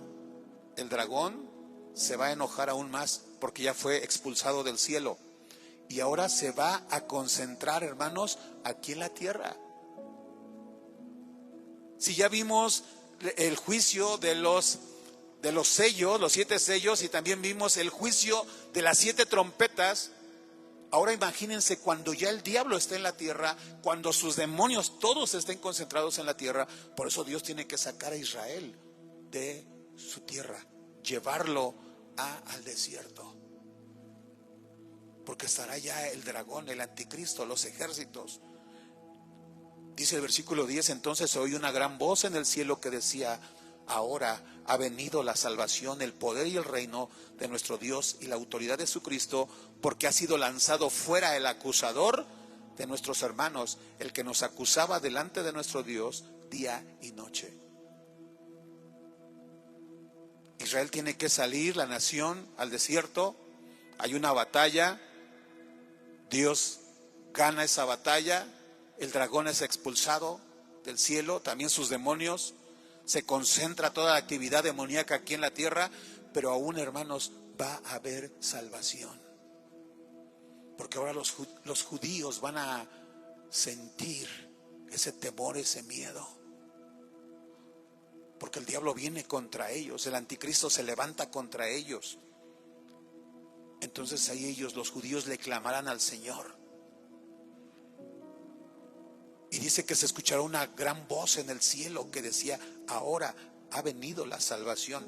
el dragón se va a enojar aún más porque ya fue expulsado del cielo, y ahora se va a concentrar, hermanos, aquí en la tierra. Si ya vimos el juicio de los sellos, los 7 sellos, y también vimos el juicio de las 7 trompetas, ahora imagínense cuando ya el diablo esté en la tierra, cuando sus demonios todos estén concentrados en la tierra. Por eso Dios tiene que sacar a Israel de su tierra, llevarlo al desierto, porque estará ya el dragón, el anticristo, los ejércitos. Dice el versículo 10, entonces oí una gran voz en el cielo que decía: ahora ha venido la salvación, el poder y el reino de nuestro Dios y la autoridad de su Cristo, porque ha sido lanzado fuera el acusador de nuestros hermanos, el que nos acusaba delante de nuestro Dios día y noche. Israel tiene que salir, la nación, al desierto. Hay una batalla. Dios gana esa batalla. El dragón es expulsado del cielo, también sus demonios. Se concentra toda la actividad demoníaca aquí en la tierra. Pero aún, hermanos, va a haber salvación. Porque ahora los judíos van a sentir ese temor, ese miedo. Porque el diablo viene contra ellos, el anticristo se levanta contra ellos. Entonces ahí ellos, los judíos, le clamarán al Señor. Y dice que se escuchará una gran voz en el cielo que decía: ahora ha venido la salvación.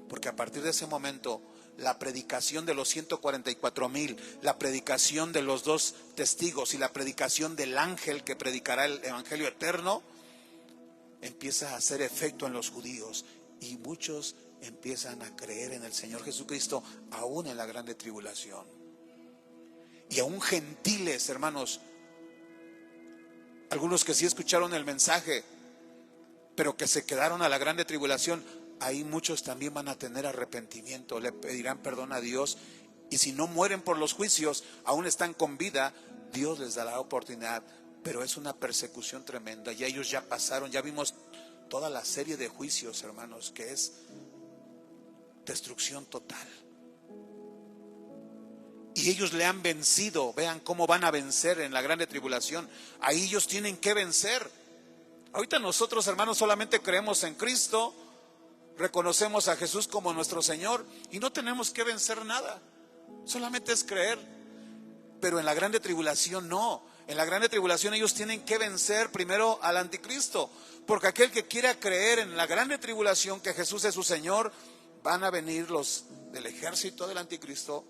Porque a partir de ese momento, la predicación de los 144,000, la predicación de los 2 testigos y la predicación del ángel que predicará el evangelio eterno, empieza a hacer efecto en los judíos, Y muchos empiezan a creer en el Señor Jesucristo, aún en la grande tribulación. Y aún gentiles, hermanos, algunos que sí escucharon el mensaje, pero que se quedaron a la grande tribulación, ahí muchos también van a tener arrepentimiento, le pedirán perdón a Dios. Y si no mueren por los juicios, aún están con vida, Dios les dará oportunidad. Pero es una persecución tremenda. Ya ellos ya pasaron, ya vimos toda la serie de juicios, hermanos, que es destrucción total. Y ellos le han vencido. Vean cómo van a vencer en la grande tribulación. Ahí ellos tienen que vencer. Ahorita nosotros, hermanos, solamente creemos en Cristo, reconocemos a Jesús como nuestro Señor y no tenemos que vencer nada. Solamente es creer. Pero en la grande tribulación no. En la grande tribulación ellos tienen que vencer primero al anticristo. Porque aquel que quiera creer en la grande tribulación que Jesús es su Señor, van a venir los del ejército del anticristo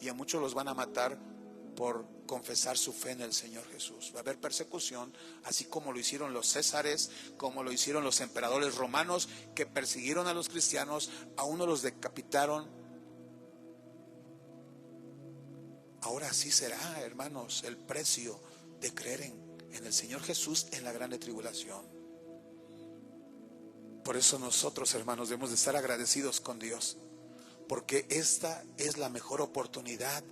y a muchos los van a matar por confesar su fe en el Señor Jesús. Va a haber persecución, así como lo hicieron los césares, como lo hicieron los emperadores romanos que persiguieron a los cristianos, a uno los decapitaron. Ahora sí será, hermanos, el precio de creer en el Señor Jesús en la grande tribulación. Por eso nosotros, hermanos, debemos de estar agradecidos con Dios, porque esta es la mejor oportunidad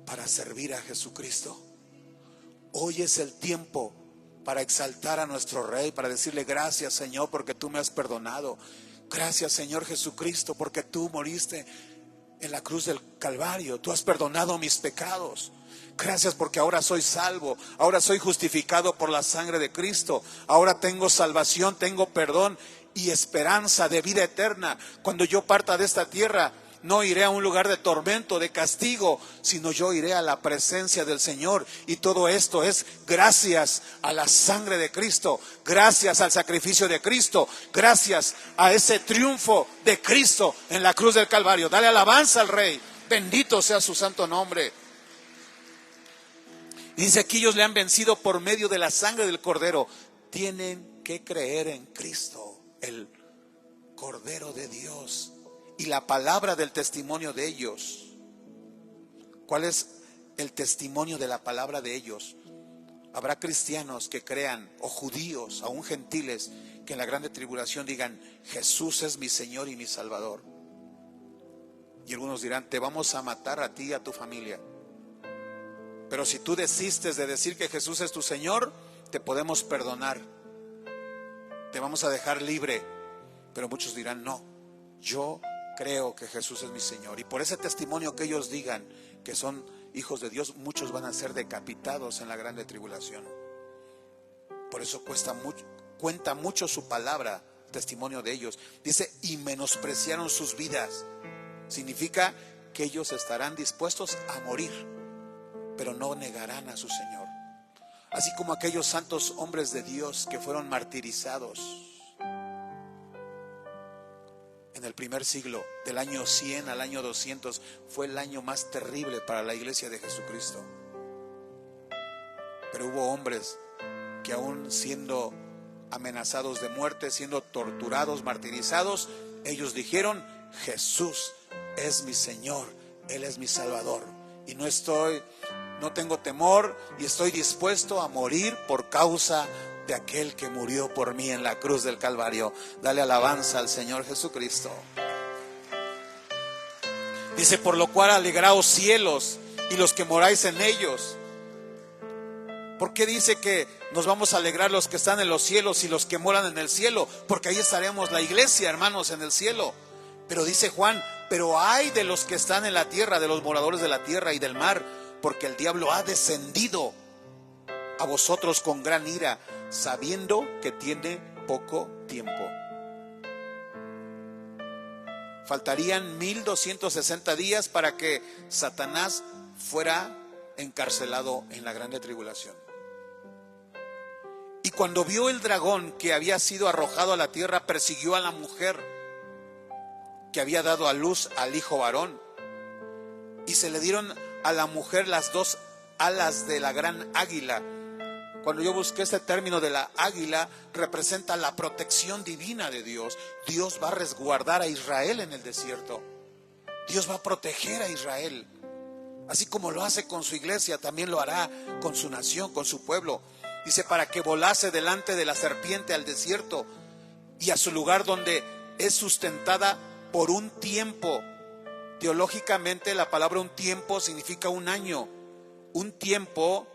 para servir a Jesucristo. Hoy es el tiempo para exaltar a nuestro Rey, para decirle gracias, Señor, porque tú me has perdonado. Gracias, Señor Jesucristo, porque tú moriste en la cruz del Calvario. Tú has perdonado mis pecados. Gracias porque ahora soy salvo, ahora soy justificado por la sangre de Cristo. Ahora tengo salvación, tengo perdón y esperanza de vida eterna. Cuando yo parta de esta tierra, no iré a un lugar de tormento, de castigo, sino yo iré a la presencia del Señor. Y todo esto es gracias a la sangre de Cristo, gracias al sacrificio de Cristo, gracias a ese triunfo de Cristo en la cruz del Calvario. Dale alabanza al Rey, bendito sea su santo nombre. Y dice aquí, ellos le han vencido por medio de la sangre del Cordero. Tienen que creer en Cristo, el Cordero de Dios, y la palabra del testimonio de ellos. ¿Cuál es el testimonio de la palabra de ellos? Habrá cristianos que crean, o judíos, aún gentiles, que en la grande tribulación digan, Jesús es mi Señor y mi Salvador. Y algunos dirán, te vamos a matar a ti y a tu familia. Pero si tú desistes de decir que Jesús es tu Señor, te podemos perdonar, te vamos a dejar libre. Pero muchos dirán, no, yo creo que Jesús es mi Señor. Y por ese testimonio que ellos digan que son hijos de Dios, muchos van a ser decapitados en la grande tribulación. Por eso cuenta mucho su palabra, testimonio de ellos. Dice, y menospreciaron sus vidas. Significa que ellos estarán dispuestos a morir, pero no negarán a su Señor. Así como aquellos santos hombres de Dios que fueron martirizados en el primer siglo, del año 100 al año 200, fue el año más terrible para la iglesia de Jesucristo. Pero hubo hombres que aún siendo amenazados de muerte, siendo torturados, martirizados, ellos dijeron, Jesús es mi Señor, Él es mi Salvador. Y no tengo temor y estoy dispuesto a morir por causa de aquel que murió por mí en la cruz del Calvario. Dale alabanza al Señor Jesucristo. Dice, por lo cual alegraos cielos y los que moráis en ellos. ¿Por qué dice que nos vamos a alegrar los que están en los cielos y los que moran en el cielo? Porque ahí estaremos la iglesia, hermanos, en el cielo. Pero dice Juan, pero ay de los que están en la tierra, de los moradores de la tierra y del mar, porque el diablo ha descendido a vosotros con gran ira, sabiendo que tiene poco tiempo. Faltarían 1260 días para que Satanás fuera encarcelado en la grande tribulación. Y cuando vio el dragón que había sido arrojado a la tierra, persiguió a la mujer que había dado a luz al hijo varón, y se le dieron a la mujer las dos alas de la gran águila, cuando yo busqué este término de la águila, representa la protección divina de Dios. Dios va a resguardar a Israel en el desierto. Dios va a proteger a Israel. Así como lo hace con su iglesia, también lo hará con su nación, con su pueblo. Dice, para que volase delante de la serpiente al desierto y a su lugar donde es sustentada por un tiempo. Teológicamente la palabra un tiempo significa un año. Un tiempo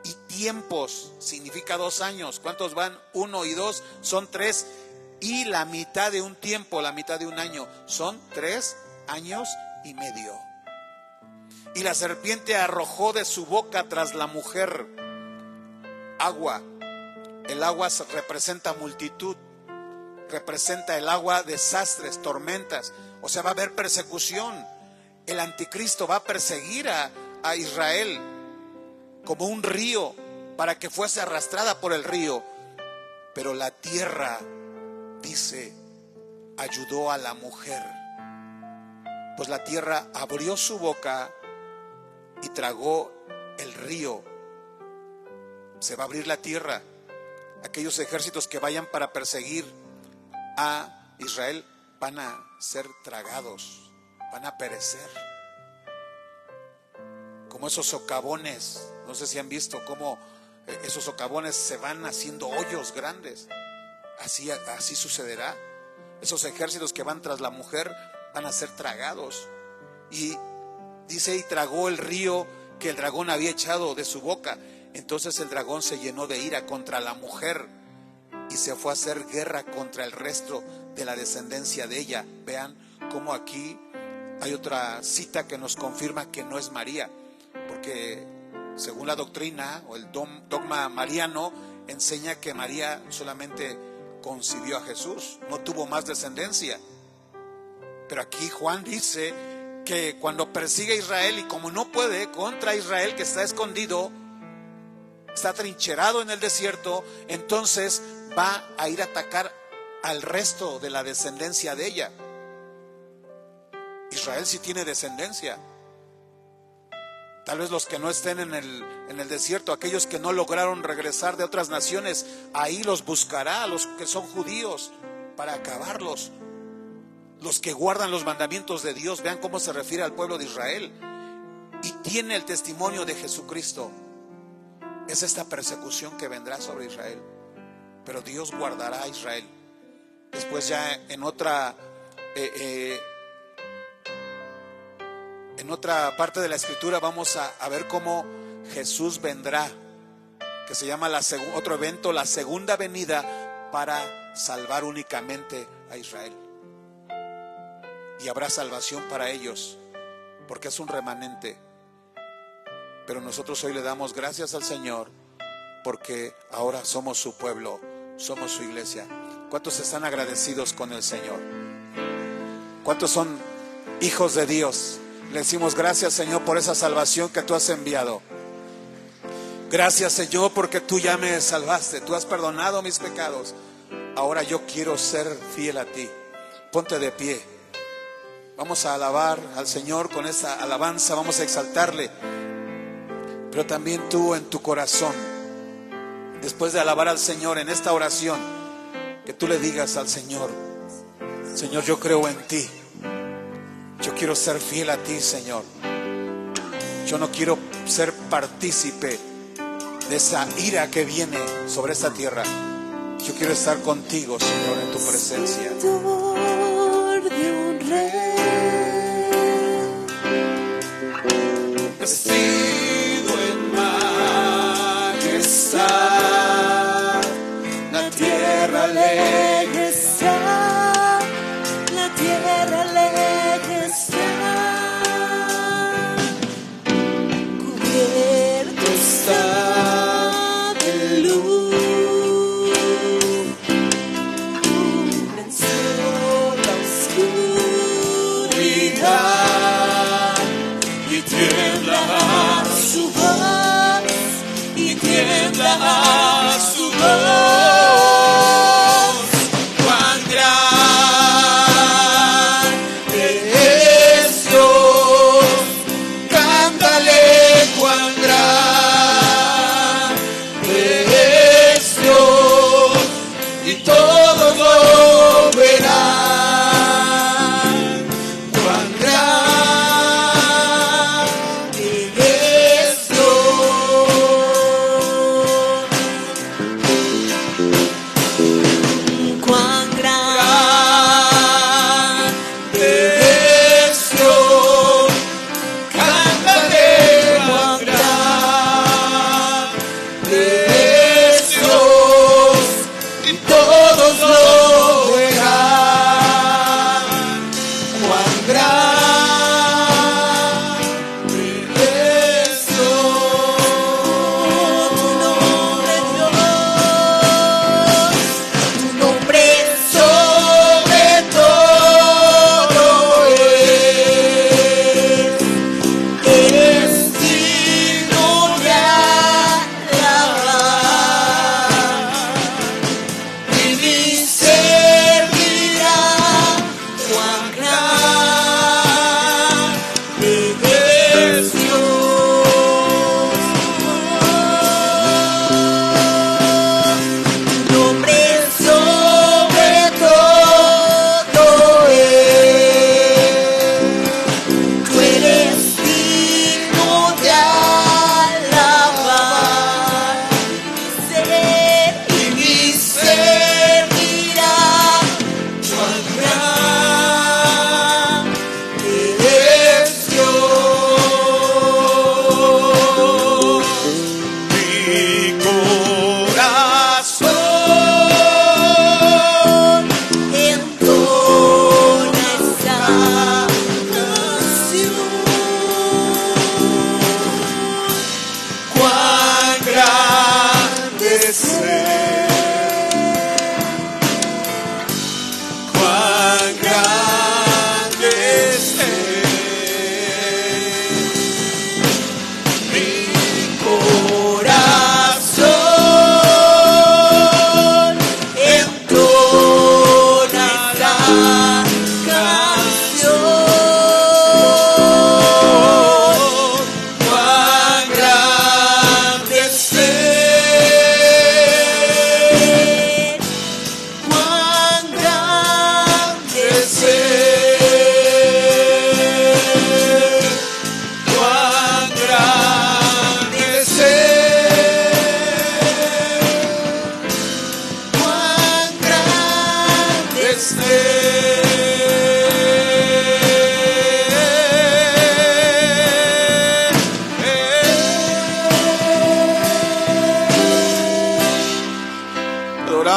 y tiempos significa 2 años. ¿Cuántos van? 1 y 2 son 3. Y la mitad de un tiempo, la mitad de un año, son 3 años y medio. Y la serpiente arrojó de su boca tras la mujer agua. El agua representa multitud, representa el agua desastres, tormentas. O sea, va a haber persecución. El anticristo va a perseguir a Israel como un río, para que fuese arrastrada por el río. Pero la tierra, dice, ayudó a la mujer. Pues la tierra abrió su boca y tragó el río. Se va a abrir la tierra. Aquellos ejércitos que vayan para perseguir a Israel van a ser tragados, van a perecer. Como esos socavones, no sé si han visto cómo esos socavones se van haciendo hoyos grandes. Así sucederá. Esos ejércitos que van tras la mujer van a ser tragados. Y dice, y tragó el río que el dragón había echado de su boca. Entonces el dragón se llenó de ira contra la mujer y se fue a hacer guerra contra el resto de la descendencia de ella. Vean cómo aquí hay otra cita que nos confirma que no es María, porque según la doctrina o el dogma mariano enseña que María solamente concibió a Jesús, no tuvo más descendencia. Pero aquí Juan dice que cuando persigue a Israel, y como no puede contra Israel que está escondido, está trincherado en el desierto, entonces va a ir a atacar al resto de la descendencia de ella. Israel sí tiene descendencia. Tal vez los que no estén en el desierto, aquellos que no lograron regresar de otras naciones, ahí los buscará, los que son judíos, para acabarlos. Los que guardan los mandamientos de Dios, vean cómo se refiere al pueblo de Israel. Y tiene el testimonio de Jesucristo. Es esta persecución que vendrá sobre Israel. Pero Dios guardará a Israel. Después ya en otra parte de la escritura vamos a ver cómo Jesús vendrá, que se llama otro evento, la segunda venida, para salvar únicamente a Israel. Y habrá salvación para ellos, porque es un remanente. Pero nosotros hoy le damos gracias al Señor, porque ahora somos su pueblo, somos su iglesia. ¿Cuántos están agradecidos con el Señor? ¿Cuántos son hijos de Dios? Le decimos gracias, Señor, por esa salvación que tú has enviado. Gracias, Señor, porque tú ya me salvaste, tú has perdonado mis pecados. Ahora yo quiero ser fiel a ti. Ponte de pie. Vamos a alabar al Señor con esta alabanza, vamos a exaltarle. Pero también tú en tu corazón, después de alabar al Señor en esta oración, que tú le digas al Señor: Señor, yo creo en ti. Yo quiero ser fiel a ti, Señor. Yo no quiero ser partícipe de esa ira que viene sobre esta tierra. Yo quiero estar contigo, Señor, en tu presencia. Vestido en majestad, la tierra alegre está, la tierra alegre está, cubierto está de luz, venció la oscuridad y tiembla a su voz, y tiembla a su voz. Cuán grande es Dios, cántale cuán grande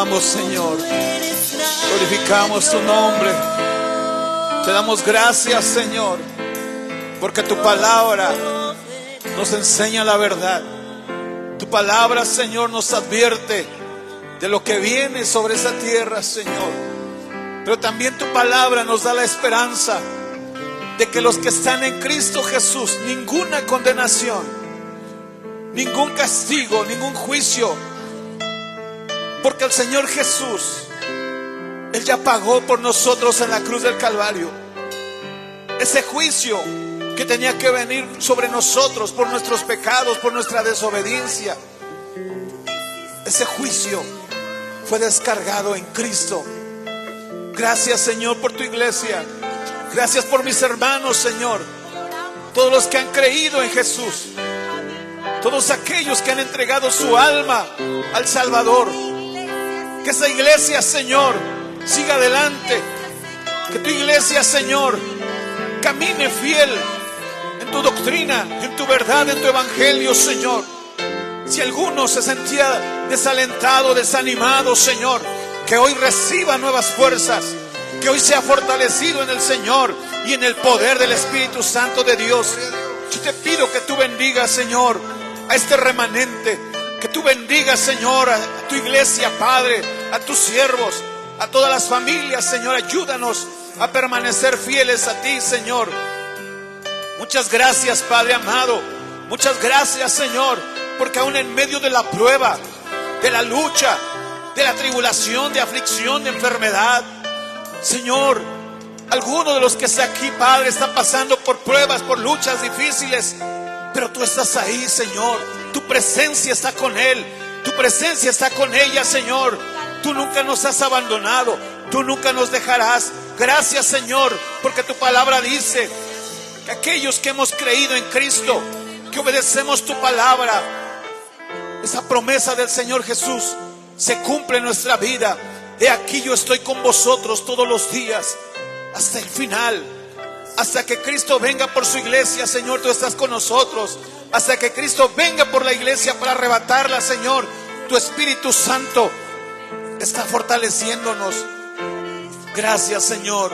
adoramos, Señor. Glorificamos tu nombre. Te damos gracias, Señor, porque tu palabra nos enseña la verdad. Tu palabra, Señor, nos advierte de lo que viene sobre esa tierra, Señor. Pero también tu palabra nos da la esperanza de que los que están en Cristo Jesús, ninguna condenación, ningún castigo, ningún juicio, porque el Señor Jesús, Él ya pagó por nosotros en la cruz del Calvario. Ese juicio que tenía que venir sobre nosotros por nuestros pecados, por nuestra desobediencia, ese juicio fue descargado en Cristo. Gracias, Señor, por tu iglesia. Gracias por mis hermanos, Señor, todos los que han creído en Jesús, todos aquellos que han entregado su alma al Salvador. Que esa iglesia, Señor, siga adelante. Que tu iglesia, Señor, camine fiel en tu doctrina, en tu verdad, en tu evangelio, Señor. Si alguno se sentía desalentado, desanimado, Señor, que hoy reciba nuevas fuerzas, que hoy sea fortalecido en el Señor y en el poder del Espíritu Santo de Dios. Yo te pido que tú bendigas, Señor, a este remanente, que tú bendigas, Señor, a tu iglesia, Padre, a tus siervos, a todas las familias, Señor. Ayúdanos a permanecer fieles a ti, Señor. Muchas gracias, Padre amado. Muchas gracias, Señor, porque aún en medio de la prueba, de la lucha, de la tribulación, de aflicción, de enfermedad, Señor, alguno de los que está aquí, Padre, está pasando por pruebas, por luchas difíciles, pero tú estás ahí, Señor. Tu presencia está con él, tu presencia está con ella, Señor. Tú nunca nos has abandonado, tú nunca nos dejarás. Gracias, Señor, porque tu palabra dice que aquellos que hemos creído en Cristo, que obedecemos tu palabra, esa promesa del Señor Jesús se cumple en nuestra vida. He aquí yo estoy con vosotros todos los días hasta el final. Hasta que Cristo venga por su iglesia, Señor, tú estás con nosotros. Hasta que Cristo venga por la iglesia para arrebatarla, Señor, tu Espíritu Santo está fortaleciéndonos. Gracias, Señor.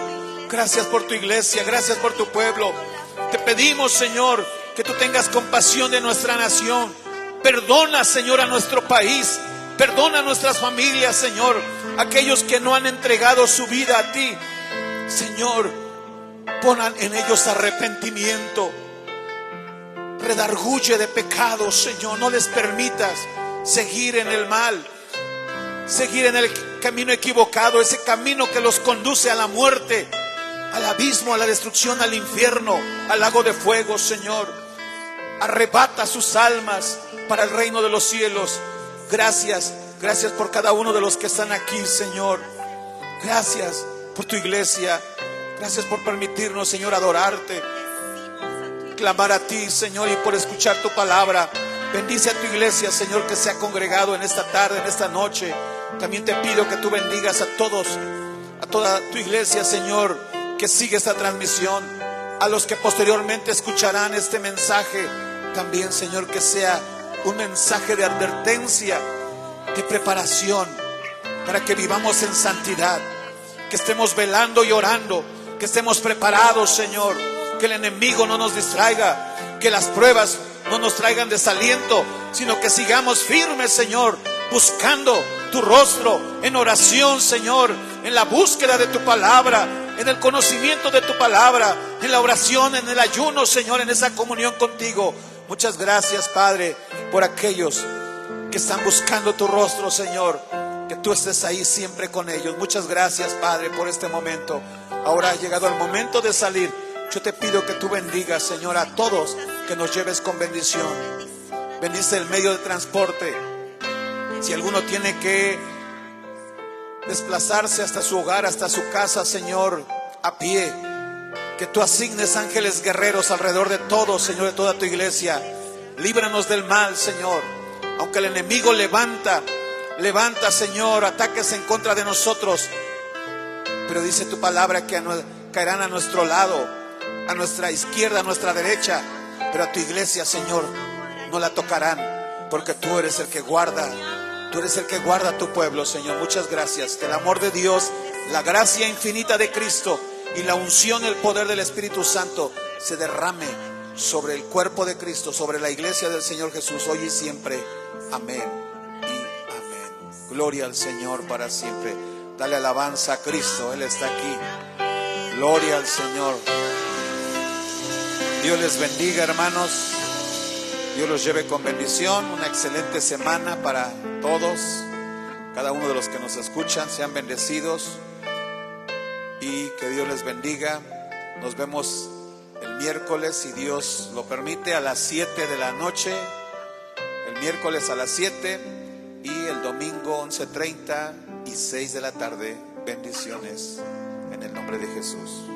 Gracias por tu iglesia, gracias por tu pueblo. Te pedimos, Señor, que tú tengas compasión de nuestra nación. Perdona, Señor, a nuestro país. Perdona a nuestras familias, Señor. Aquellos que no han entregado su vida a ti, Señor, pongan en ellos arrepentimiento. Redarguye de pecados, Señor. No les permitas seguir en el mal, seguir en el camino equivocado, ese camino que los conduce a la muerte, al abismo, a la destrucción, al infierno, al lago de fuego, Señor. Arrebata sus almas para el reino de los cielos. Gracias, gracias por cada uno de los que están aquí, Señor. Gracias por tu iglesia. Gracias por permitirnos, Señor, adorarte, clamar a ti, Señor, y por escuchar tu palabra. Bendice a tu iglesia, Señor, que se ha congregado en esta tarde, en esta noche. También te pido que tú bendigas a todos, a toda tu iglesia, Señor, que sigue esta transmisión, a los que posteriormente escucharán este mensaje. También, Señor, que sea un mensaje de advertencia, de preparación, para que vivamos en santidad, que estemos velando y orando, que estemos preparados, Señor, que el enemigo no nos distraiga, que las pruebas no nos traigan desaliento, sino que sigamos firmes, Señor, buscando tu rostro, en oración, Señor, en la búsqueda de tu palabra, en el conocimiento de tu palabra, en la oración, en el ayuno, Señor, en esa comunión contigo. Muchas gracias, Padre, por aquellos que están buscando tu rostro, Señor, que tú estés ahí siempre con ellos. Muchas gracias, Padre, por este momento. Ahora ha llegado el momento de salir. Yo te pido que tú bendigas, Señor, a todos, que nos lleves con bendición. Bendice el medio de transporte. Si alguno tiene que desplazarse hasta su hogar, hasta su casa, Señor, a pie, que tú asignes ángeles guerreros alrededor de todos, Señor, de toda tu iglesia. Líbranos del mal, Señor. Aunque el enemigo levanta, Señor, ataques en contra de nosotros, pero dice tu palabra que caerán a nuestro lado, a nuestra izquierda, a nuestra derecha, pero a tu iglesia, Señor, no la tocarán, porque tú eres el que guarda Tú eres el que guarda a tu pueblo, Señor. Muchas gracias. Que el amor de Dios, la gracia infinita de Cristo y la unción, el poder del Espíritu Santo se derrame sobre el cuerpo de Cristo, sobre la iglesia del Señor Jesús, hoy y siempre. Amén y amén. Gloria al Señor para siempre. Dale alabanza a Cristo, Él está aquí. Gloria al Señor. Dios les bendiga, hermanos. Dios los lleve con bendición. Una excelente semana para todos. Cada uno de los que nos escuchan sean bendecidos y que Dios les bendiga. Nos vemos el miércoles, si Dios lo permite, a las 7 de la noche. El miércoles a las 7 y el domingo 11:30 y 6 de la tarde. Bendiciones en el nombre de Jesús.